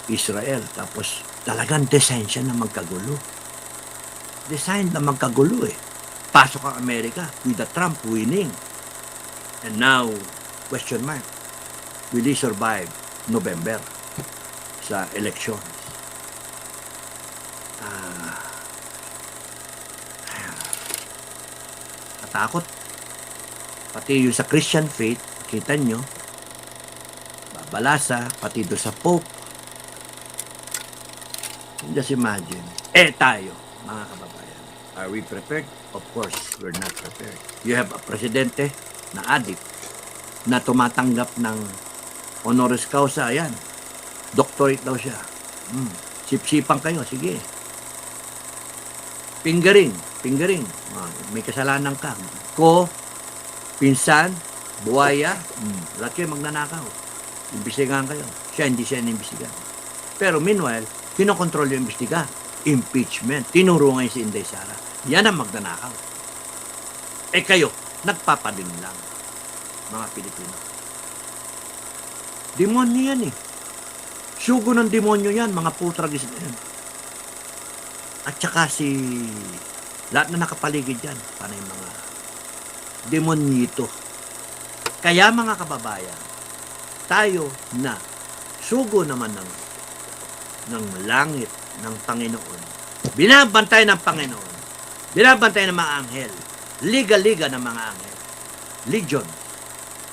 Israel. Tapos talagang design siya na magkagulo. Design na magkagulo Pasok ang Amerika with the Trump winning. And now, question mark, will he survive November sa election? Katakot. Pati yung sa Christian faith, kita nyo, babalasa, pati doon sa Pope. Just imagine. Tayo, mga kababayan. Are we prepared? Of course, we're not prepared. You have a presidente na addict na tumatanggap ng honoris causa. Ayan. Doctorate daw siya. Sip-sipan kayo. Sige. Fingering. May kasalanan ka. Pinsan, buwaya, lahat kayo magnanakaw. Imbestigahan kayo. Hindi siya inimbestigahan. Pero meanwhile, kinokontrol yung imbestiga. Impeachment. Tinuro ngayon si Inday Sara. Yan ang magnanakaw. Kayo, nagpapadin lang. mga Pilipino. Demonyo yan eh. Sugo ng demonyo yan, mga putragis na yan. At saka lahat na nakapaligid yan, panay mga demonyito. Kaya mga kababayan, tayo na sugo naman ng langit ng Panginoon. Binabantay ng Panginoon. Binabantay ng mga anghel. Liga-liga ng mga anghel. Legion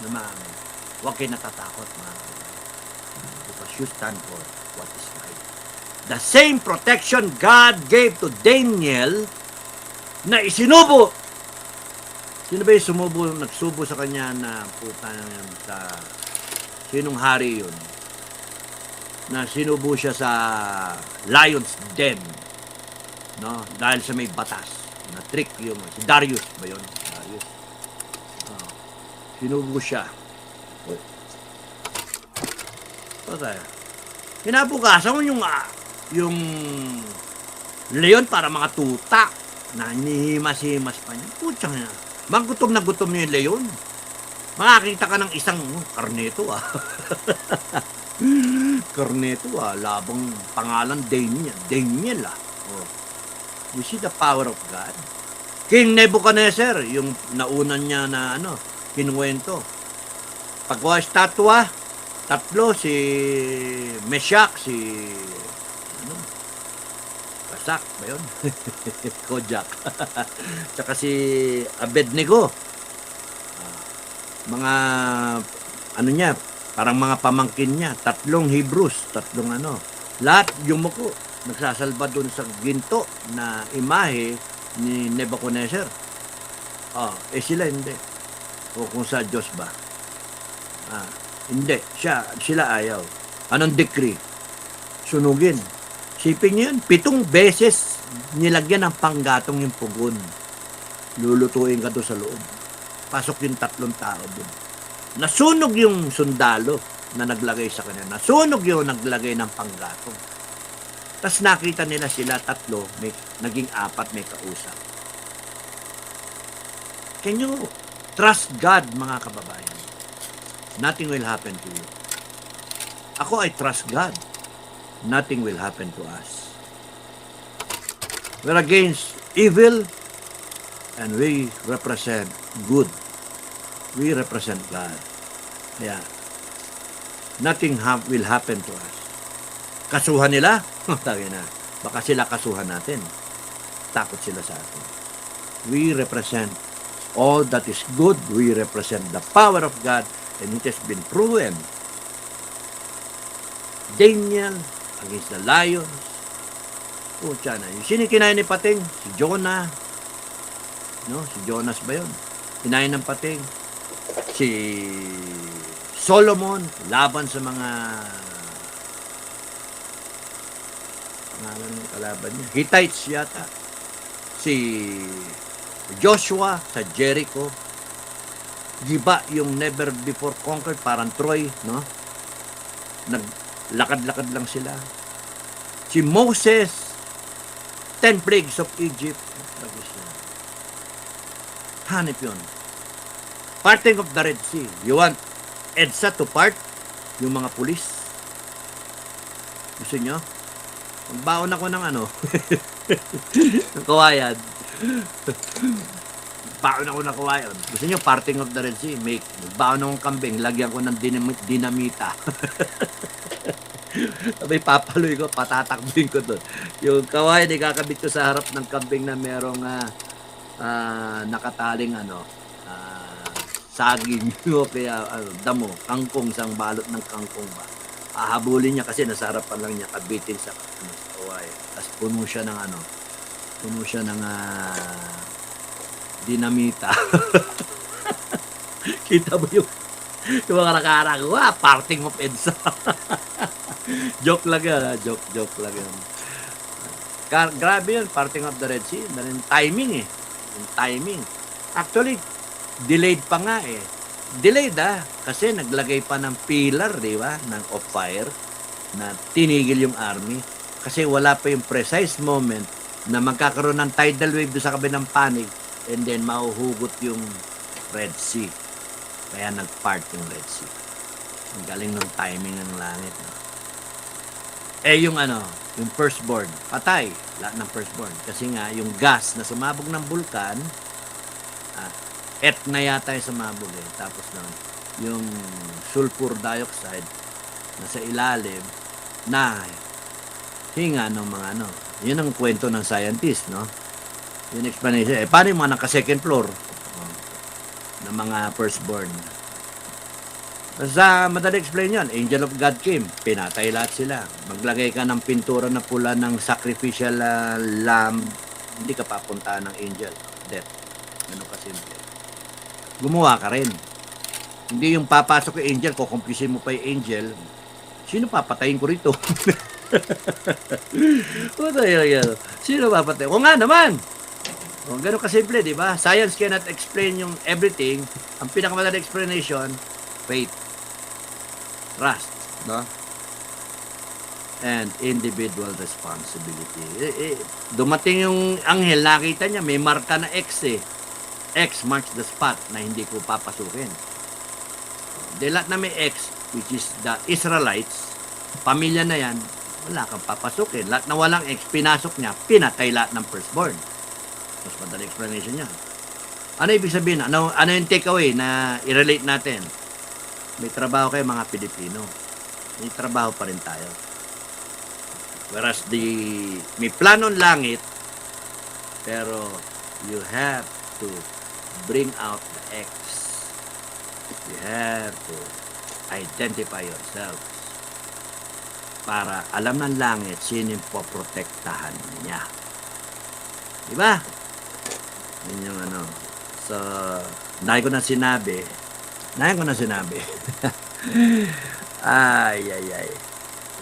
ng mga anghel. Huwag kayo natatakot mga kababayan. Because you stand for what is right. The same protection God gave to Daniel na isinubo. Sino ba yung sumubo, nagsubo sa kanya na puta sa sinong hari yun? Na sinubo siya sa lion's den, no? Dahil sa may batas na trick yung si Darius ba yun? Darius. Sinubo siya. Okay. Kinabukasan mo yung leon para mga tuta na hinihimas-himas pa niya. Putsang na. Magutom na gutom niya yung leon. Makakita ka ng isang karneto Karneto labang pangalan Daniel Oh. You see the power of God. King Nebuchadnezzar, yung naunan niya na kinuwento. Pagkuha estatwa, tatlo, si Meshach, si Kasak ba yun? Kojak. Tsaka si Abednego. Mga niya, parang mga pamangkin niya, tatlong Hebrews, tatlong lahat yumuko, nagsasalba doon sa ginto na imahe ni Nebuchadnezzar. Sila hindi. O kung sa Diyos ba? Hindi. Sila ayaw. Anong decree? Sunugin. Sipin niyo yun, 7 beses nilagyan ng panggatong yung pugon. Lulutuin ka doon sa loob. Pasok yung 3 tao doon. Nasunog yung sundalo na naglagay sa kanya. Nasunog yung naglagay ng panggatong. Tapos nakita nila sila 3, naging 4 may kausap. Can you trust God, mga kababayan? Nothing will happen to you. Ako, I trust God. Nothing will happen to us. We're against evil and we represent good. We represent God. Yeah. Nothing will happen to us. Kasuhan nila? Tawin na. Baka sila kasuhan natin. Takot sila sa atin. We represent all that is good. We represent the power of God, and it has been proven. Daniel against the lions. Pucha na. Yung sinikinain ni Pating, si Jonah. No? Si Jonas ba yun? Kinain ng Pating. Si Solomon, laban sa mga pangalan ng kalaban niya. Hittites yata. Si Joshua sa Jericho. Giba yung never before conquered, parang Troy, no? Naglakad-lakad lang sila. Si Moses, 10 plagues of Egypt. Hanip yun. Parting of the Red Sea. You want EDSA to part? Yung mga pulis? Gusto nyo? Magbaon ako ng ng kawayan. Baon ako ng kawayan. Gusto nyo, parting of the Red Sea? Magbaon akong kambing. Lagyan ko ng dinamita. Sabay papaloy ko, patatakbin ko doon. Yung kawayan, ikakabit ko sa harap ng kambing na merong nakataling saging o kaya damo, kangkong, sang balot ng kangkong ba. Hahabulin niya kasi nasa harapan lang niya, kabitin sa kawayan. Tapos puno siya ng dinamita. Kita mo yung mga nakarang, parting of EDSA. Joke lang yan, joke lang yan. Grabe yun, parting of the Red Sea. Yung timing yung timing. Actually, delayed pa nga Delayed kasi naglagay pa ng pillar, di ba, of fire na tinigil yung army. Kasi wala pa yung precise moment na magkakaroon ng tidal wave doon sa kabilang panig and then mahuhugot yung Red Sea. Kaya nag-part yung Red Sea. Ang galing ng timing ng langit. No? Yung yung firstborn, patay. Lahat ng firstborn. Kasi nga, yung gas na sumabog ng bulkan, na yata yung sumabog eh. Tapos yung sulfur dioxide na sa ilalim, na hinga ng mga Yun ang kwento ng scientist, no? Yung explanation. Paano yung mga naka-second floor? Ng mga firstborn. Sa madali explain yan, angel of God came, pinatay lahat sila. Maglagay ka ng pintura na pula ng sacrificial lamb, hindi ka papunta ng angel. Death. Ganun kasimple. Gumawa ka rin. Hindi yung papasok yung angel, kukumpisin mo pa yung angel, sino papatayin ko rito? Sino papatayin? O nga naman! O, ganun kasimple, di ba? Science cannot explain yung everything. Ang pinakamadali explanation, faith. Trust, no? And individual responsibility. Dumating yung anghel, nakita niya, may marka na X eh. X marks the spot na hindi ko papasukin. De lahat na may X, which is the Israelites, pamilya na yan, wala kang papasukin. Lahat na walang X, pinasok niya, pinatay lahat ng firstborn. Mas madali explanation niya. Ano ibig sabihin? Ano yung takeaway na i-relate natin? May trabaho kayo mga Pilipino. May trabaho pa rin tayo. Whereas may planong langit, pero you have to bring out the X. You have to identify yourself para alam ng langit sino yung poprotektahan niya. Diba? Yun yung So, dahil ko na sinabi, ay.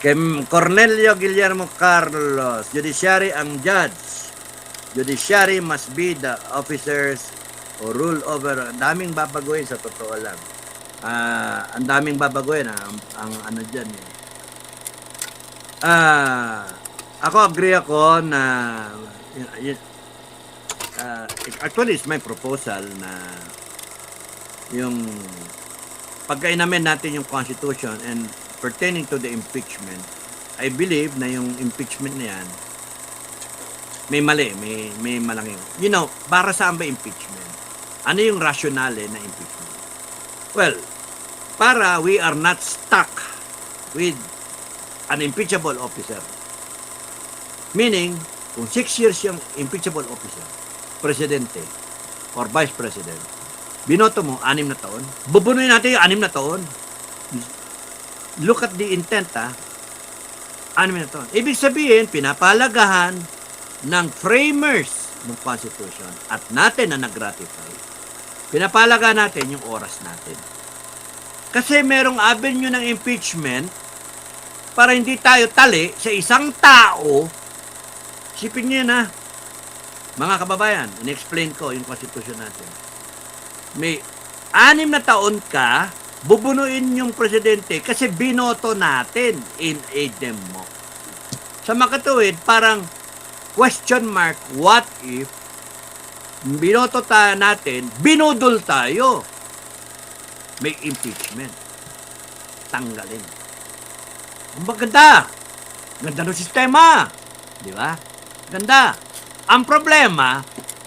Kay Cornelio Guillermo Carlos, judiciary ang judge. Judiciary must be the officers who rule over. Daming babaguhin sa totoo lang. Ang daming babaguhin. Ang dyan eh. Ako agree ako na actually it's my proposal na yung pagkainamin natin yung Constitution and pertaining to the impeachment, I believe na yung impeachment na yan may mali, may malangin. Para saan ba impeachment? Ano yung rationale na impeachment? Well, para we are not stuck with an impeachable officer. Meaning, kung 6 years yung impeachable officer, presidente or vice president, binoto mo 6 na taon, bubunuin natin yung 6 na taon. Look at the intent, 6 na taon. Ibig sabihin, pinapalagahan ng framers ng Constitution at natin na nag-ratify, pinapalagahan natin yung oras natin. Kasi merong avenue ng impeachment para hindi tayo tali sa isang tao. Isipin niyo na, mga kababayan, in-explain ko yung Constitution natin. May 6 na taon ka, bubunuin yung presidente kasi binoto natin in a demo. Sa makatuwid, parang question mark, what if binoto natin, binudol tayo? May impeachment. Tanggalin. Ang maganda. Ganda ng sistema. Di ba? Ganda. Ang problema,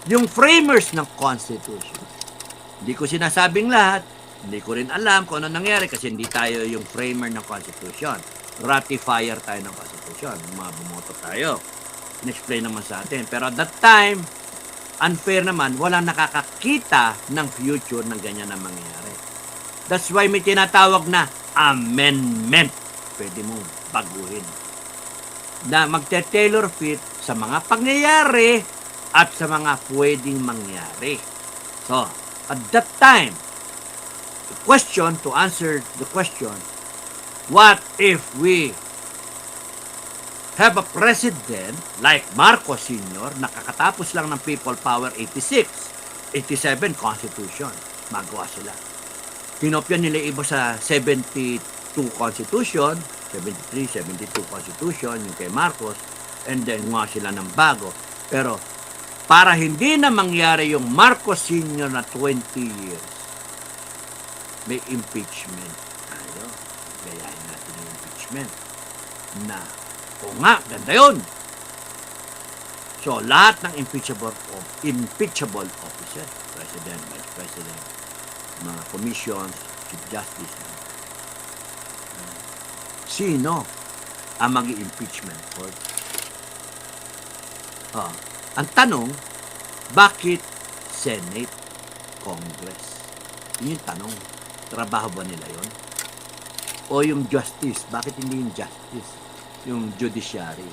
yung framers ng Constitution. Hindi ko sinasabing lahat. Hindi ko rin alam kung ano nangyari kasi hindi tayo yung framer ng Constitution. Ratifier tayo ng Constitution. Mga bumoto tayo. In-explain naman sa atin. Pero at that time, unfair naman, walang nakakakita ng future ng ganyan na mangyayari. That's why may tinatawag na amendment. Pwede mong baguhin. Na magte-tailor fit sa mga pangyayari at sa mga pwedeng mangyari. So, at that time, to answer the question, what if we have a president like Marcos Sr. nakakatapos lang ng People Power 86, 87 Constitution. Magawa sila. Kinopya nila iba sa 72 Constitution, 73, 72 Constitution, yung kay Marcos, and then gumawa sila ng bago. Pero para hindi na mangyari yung Marcos Sr. na 20 years, may impeachment tayo. Gayahin natin yung impeachment. Na, o nga, ganda yun. So, lahat ng impeachable officer, President, Vice President, mga commissions, Chief Justice, sino ang mag-impeachment court? Ang tanong, bakit Senate, Congress? Yun yung tanong. Trabaho ba nila yon? O yung justice? Bakit hindi yung justice? Yung judiciary?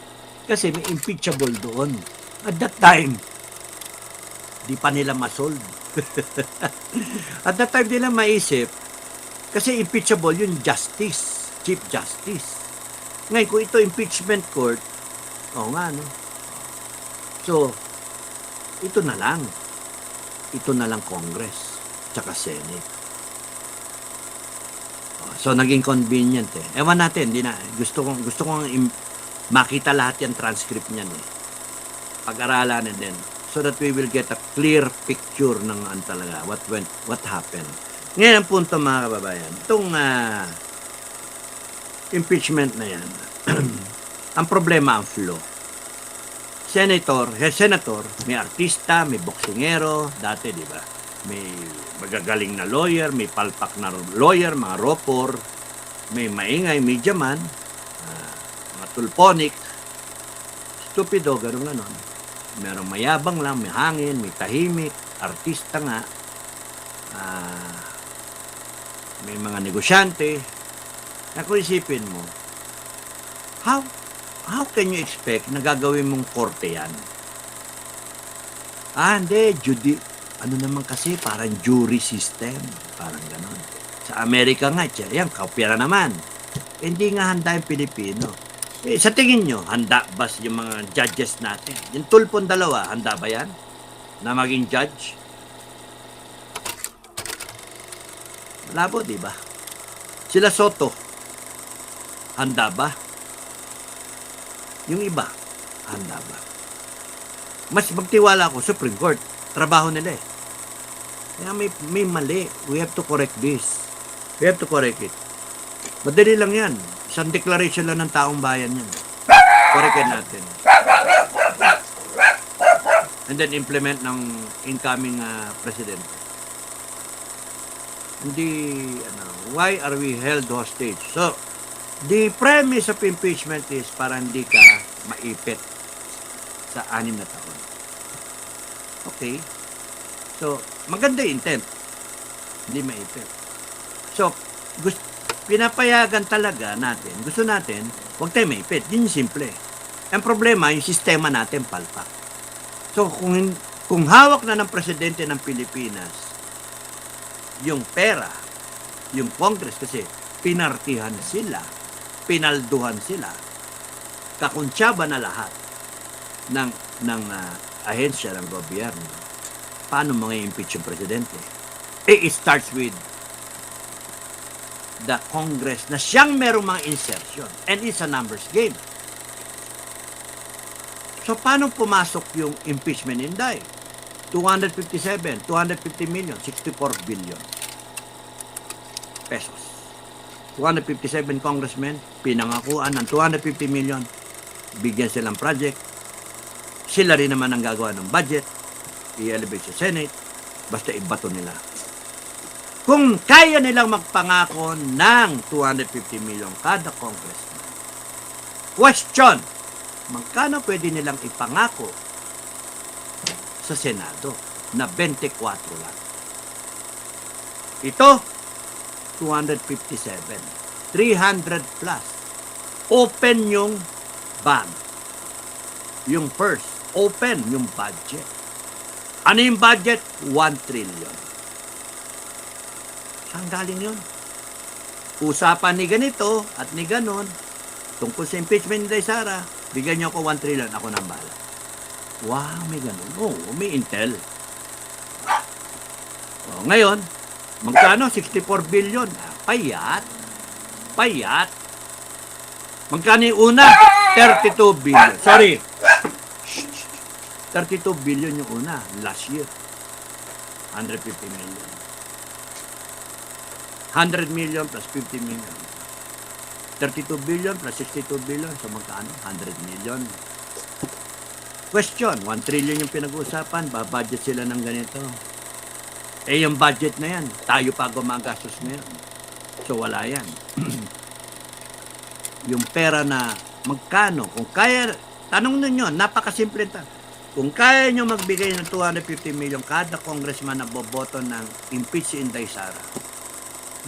Kasi may impeachable doon. At that time, di pa nila masolve. At that time nila maisip, kasi impeachable yung justice, Chief Justice. Ngayon, kung ito impeachment court, nga, no? So, ito na lang. Ito na lang Congress, tsaka Senate. So, naging convenient eh. Ewan natin, di na. Gusto kong makita lahat yung transcript niyan eh. Pag-aralan and then, so that we will get a clear picture ng talaga, what happened. Ngayon ang punto mga kababayan, itong impeachment na yan, ang problema ang flow. Senator, may artista, may boksingero, dati di ba? May magagaling na lawyer, may palpak na lawyer, mga ropor, may maingay, media man, mga tulponic, stupido, ganun ganon. Merong mayabang lang, may hangin, may tahimik, artista nga, may mga negosyante. Na kung isipin mo, how can you expect na gagawin mong korte yan? Hindi, ano naman kasi, parang jury system, parang ganon. Sa Amerika nga, yan, kaupya na naman. Hindi nga handa yung Pilipino. Sa tingin nyo, handa ba yung mga judges natin? Yung tulpon dalawa, handa ba yan? Na maging judge? Malabo, di ba? Sila Soto, handa ba? Yung iba, handa ba? Mas magtiwala ako, Supreme Court, trabaho nila eh. Kaya may mali. We have to correct this. We have to correct it. Madali lang yan. Isang declaration lang ng taong bayan yan. Correctin natin. And then implement ng incoming president. Hindi, why are we held hostage? So, the premise of impeachment is para hindi ka maipit sa 6 na taon. Okay? So, maganda yung intent. Hindi maipit. So, pinapayagan talaga natin, gusto natin, huwag tayo maipit. Yun yung simple. Ang problema, yung sistema natin palpak. So, kung hawak na ng presidente ng Pilipinas, yung pera, yung Congress, kasi pinartihan sila, pinalduhan sila, kakuntsaba na lahat ng ahensya ng gobyerno. Paano mga impeach yung presidente? It starts with the Congress na siyang merong mga insertion. And it's a numbers game. So, paano pumasok yung impeachment inday? 250 million, 64 billion pesos. 257 congressmen, pinangakuan ng 250 million, bigyan silang project. Sila rin naman ang gagawa ng budget, i-elevate sa Senate, basta ibato nila. Kung kaya nilang magpangako ng 250 million kada congressman, question, magkano pwede nilang ipangako sa Senado na 24 lang? Ito, 257. 300 plus. Open yung bag. Yung purse. Open yung budget. Ano yung budget? 1 trillion. Saan galing yun? Usapan ni ganito at ni ganon. Tungkol sa impeachment ni Sara, bigyan niyo ako 1 trillion. Ako nang bahala. Wow, may ganon. Oh, may intel. Oh, ngayon, magkano? 64 billion. Payat. Payat. Magkano yung una? 32 billion. Sorry. 32 billion yung una. Last year. 150 million. 100 million plus 50 million. 32 billion plus 62 billion. So magkano? 100 million. Question, 1 trillion yung pinag-uusapan. Ba-budget sila ng ganito. Eh yung budget na yan, tayo pa gumagastos na yan. So wala yan. Yung pera na magkano, kung kaya, tanong ninyo, napakasimple ta. Kung kaya nyo magbigay ng 250 million kada congressman na boboto ng impeach si Inday Sara,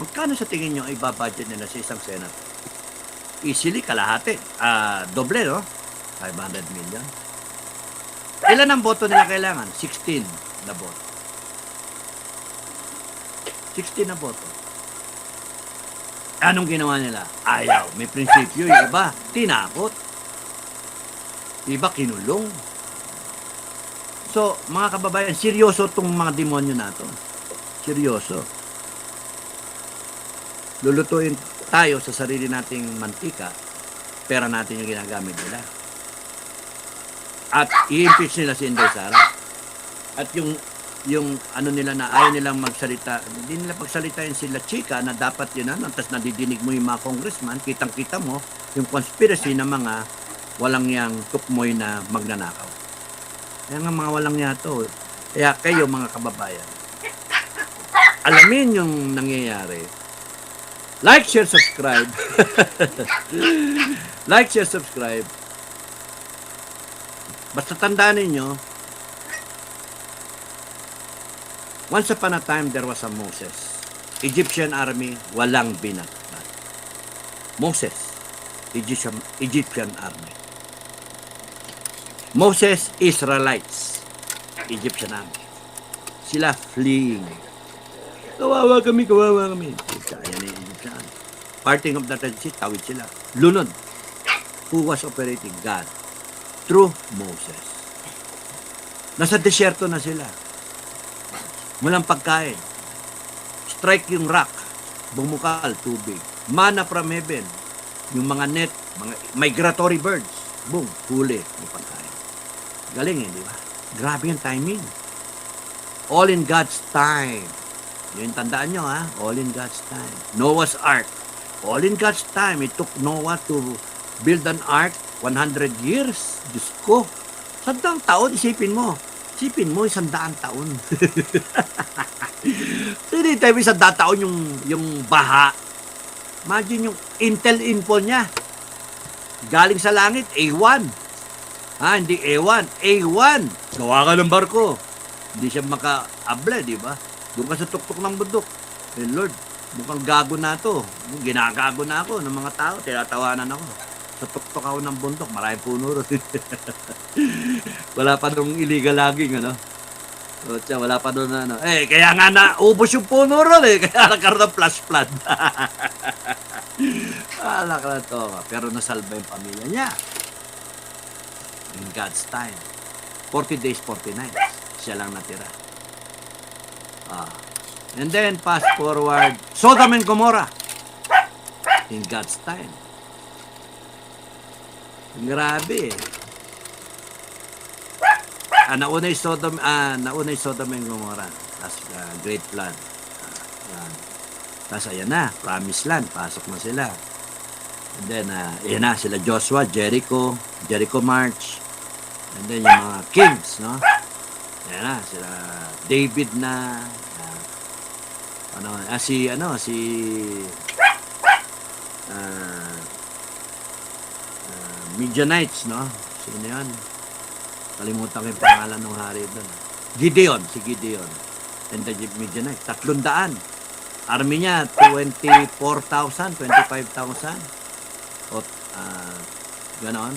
magkano sa tingin nyo ibabudget nila sa isang senator? Easily, kalahati. Doble, no? 500 million. Ilan ang boto nila kailangan? 16 na boto. 16 na boto. Anong ginawa nila? Ayaw. May prinsipyo. Yung iba, tinakot. Iba, kinulong. So, mga kababayan, seryoso itong mga demonyo na to. Seryoso. Lulutuin tayo sa sarili nating mantika, pera natin yung ginagamit nila. At i-impeach nila si Inday Sara. At yung ano nila na ayaw nilang magsalita, hindi nila pagsalitain sila chika na dapat yun tapos nadidinig mo yung mga congressman, kitang-kita mo yung conspiracy ng mga walang yang tukmoy na magnanakaw. Kaya nga mga walang yato. Kaya kayo mga kababayan, alamin yung nangyayari. Like, share, subscribe. Like, share, subscribe. Basta tandaan ninyo, once upon a time, there was a Moses. Egyptian army, walang binatbat. Moses, Egyptian army. Moses, Israelites, Egyptian army. Sila fleeing. Kawawa kami. Kaya ni Egyptian. Parting of the Red Sea, tawid sila. Lunod. Who was operating? God. Through Moses. Nasa desyerto na sila. Walang pagkain. Strike yung rock. Bumukal, tubig. Mana from heaven. Yung mga net, mga migratory birds. Boom, huli yung pagkain. Galing di ba? Grabe yung timing. All in God's time. Yung tandaan nyo, all in God's time. Noah's Ark. All in God's time. It took Noah to build an ark 100 years. Diyos ko. 100 taon, isipin mo, 100 taon. So, hindi tayo 100 taon yung baha. Imagine yung intel info niya. Galing sa langit, A1. Hindi A1. A1. Gawa ka ng barko. Hindi siya maka-able, di ba? Doon ka sa tuktok ng bundok. Lord, mukhang gago na to. Ginagago na ako ng mga tao. Tinatawanan ako. Sa tuktok ako ng bundok. Maraming puno ron. Wala pa nung illegal logging, ano? So, wala pa doon ano. Kaya nga naubos yung puno ron Kaya nagkaroon ng flash flood. Wala ka na to. Pero nasalba yung pamilya niya. In God's time. 40 days, 40 nights. Siya lang natira. And then, fast forward, Sodom and Gomorrah. In God's time. Grabe. Nauna yung Sodom and Gomorrah. Tapos, Great Flood. Tapos, ayan na, Promised Land. Pasok na sila. And then, ayan na, sila Joshua, Jericho March. And then, yung mga kings, no? Ayan na, sila David na, Midianites, no? Sino yan? Kalimutan ko yung pangalan ng hari doon. Si Gideon. And the Midianites. 300. Army niya, 24,000, 25,000. O, ganon.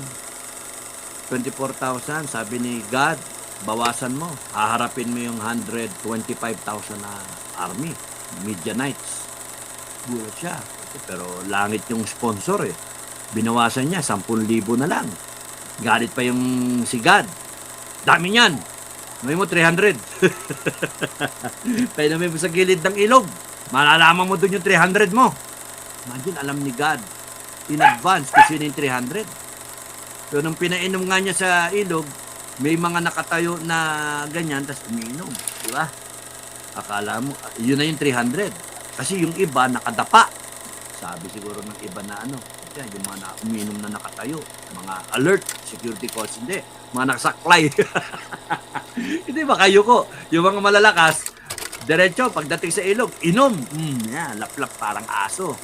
24,000. Sabi ni God, bawasan mo. Haharapin mo yung 125,000 na army. Midianites. Gulat siya. Pero langit yung sponsor Binawasan niya, 10,000 na lang. Galit pa yung si God. Dami niyan. May mo 300. Painamay mo sa gilid ng ilog. Malalaman mo dun yung 300 mo. Imagine, alam ni God in advance kung sino yung 300. So, nung pinainom nga niya sa ilog, may mga nakatayo na ganyan, tapos umiinom. Di ba? Akala mo, yun na yung 300. Kasi yung iba nakadapa. Sabi siguro ng iba na ano, yan, yung mga uminom na nakatayo, mga alert, security calls, hindi. Mga nakasaklay. Hindi ba kayo ko? Yung mga malalakas, diretso, pagdating sa ilog, inom. Yan, laplap parang aso.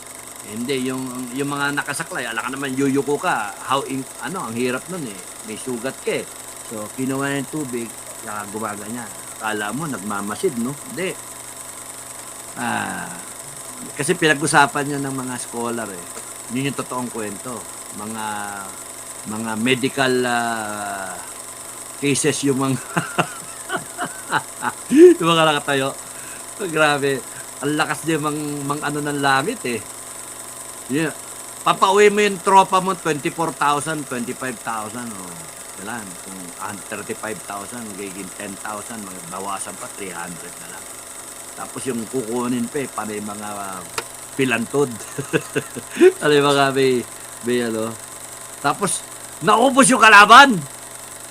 Hindi, yung mga nakasaklay, alam ka naman, yuyuko ka. Ang hirap nun eh. May sugat ka eh. So, kinuha yung tubig, kaya gumaganyan. Akala mo, nagmamasid, no? Hindi. Kasi pinag-usapan nyo ng mga scholar eh. Yun yung totoong kwento. Mga medical cases yung mga yung mga nakatayo. Grabe. Ang lakas din mang ano ng langit eh. Yeah. Papauwi mo yung tropa mo 24,000, 25,000 o yan. Kung 35,000, magiging 10,000, bawasan pa 300 na lang. Tapos yung kukunin pa eh, panay mga pilantod. Panay mga may ano. Tapos, naubos yung kalaban.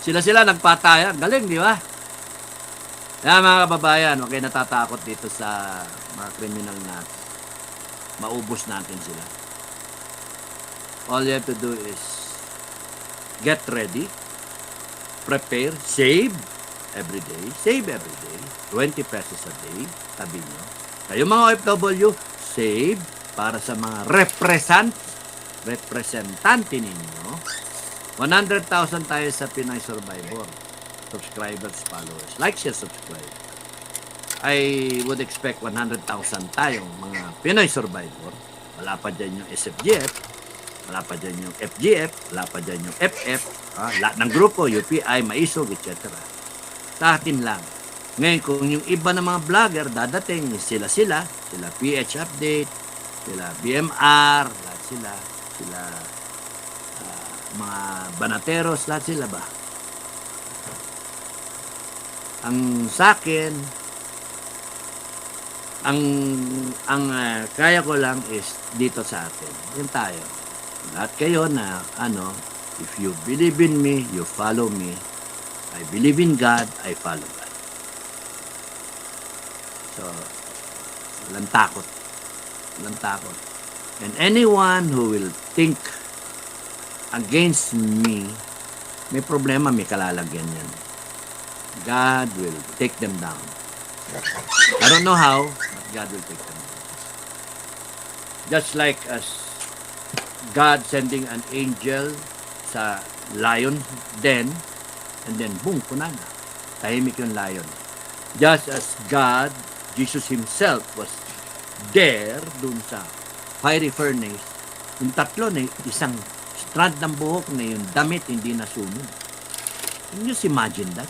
Sila nagpatayan. Galing, di ba? Kaya mga kababayan, huwag kayo natatakot dito sa mga kriminal natin. Maubos natin sila. All you have to do is get ready, prepare, save every day. Save every day. 20 pesos a day. Tabi nyo. Kayo mga OFW, save para sa mga representante ninyo. 100,000 tayo sa Pinoy Survivor. Subscribers, followers. Like, share, subscribe. I would expect 100,000 tayong mga Pinoy Survivor. Wala pa dyan yung SFGF. Wala pa dyan yung FGF. Wala pa dyan yung FF. Lahat ng grupo, UPI, Maisog, etc. Sa atin lang. Ngayon, kung yung iba ng mga vlogger dadating, sila PH Update, sila BMR, lahat sila mga banateros, lahat sila ba? Ang sa akin, ang kaya ko lang is dito sa atin. Yun tayo. Lahat kayo na, if you believe in me, you follow me. I believe in God, I follow God. So, walang takot. Walang takot. And anyone who will think against me, may problema, may kalalagyan yan. God will take them down. I don't know how, but God will take them down. Just like as God sending an angel sa lion den, and then boom, punana. Tahimik yung lion. Just as God, Jesus Himself was there dun sa fiery furnace, yung tatlo na isang strand ng buhok na yung damit hindi nasunog. Can you just imagine that?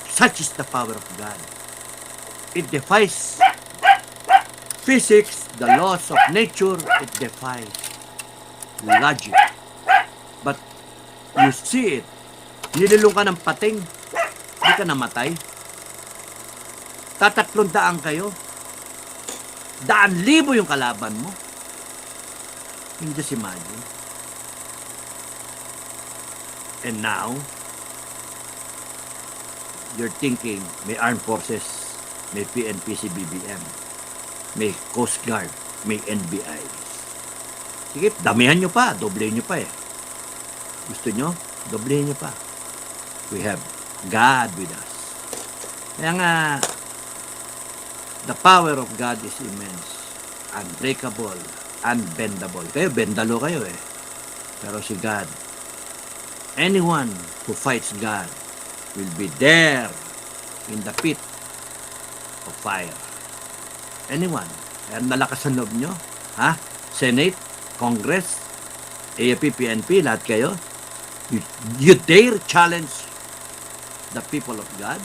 Such is the power of God. It defies physics, the laws of nature, it defies logic. But you see it, nililong ka ng pating, hindi ka namatay. 300 kayo. 100,000 yung kalaban mo. You just imagine. And now, you're thinking, may armed forces, may PNP, CBBM, may Coast Guard, may NBI. Sige, damihan nyo pa, doblehin nyo pa eh. Gusto nyo? Doblehin nyo pa. We have God with us. Kaya nga, the power of God is immense, unbreakable, unbendable. Kayo, bendalo kayo eh. Pero si God, anyone who fights God will be there in the pit of fire. Anyone. Kaya nalakas ang loob nyo. Senate, Congress, AFP, PNP, lahat kayo. You dare challenge the people of God?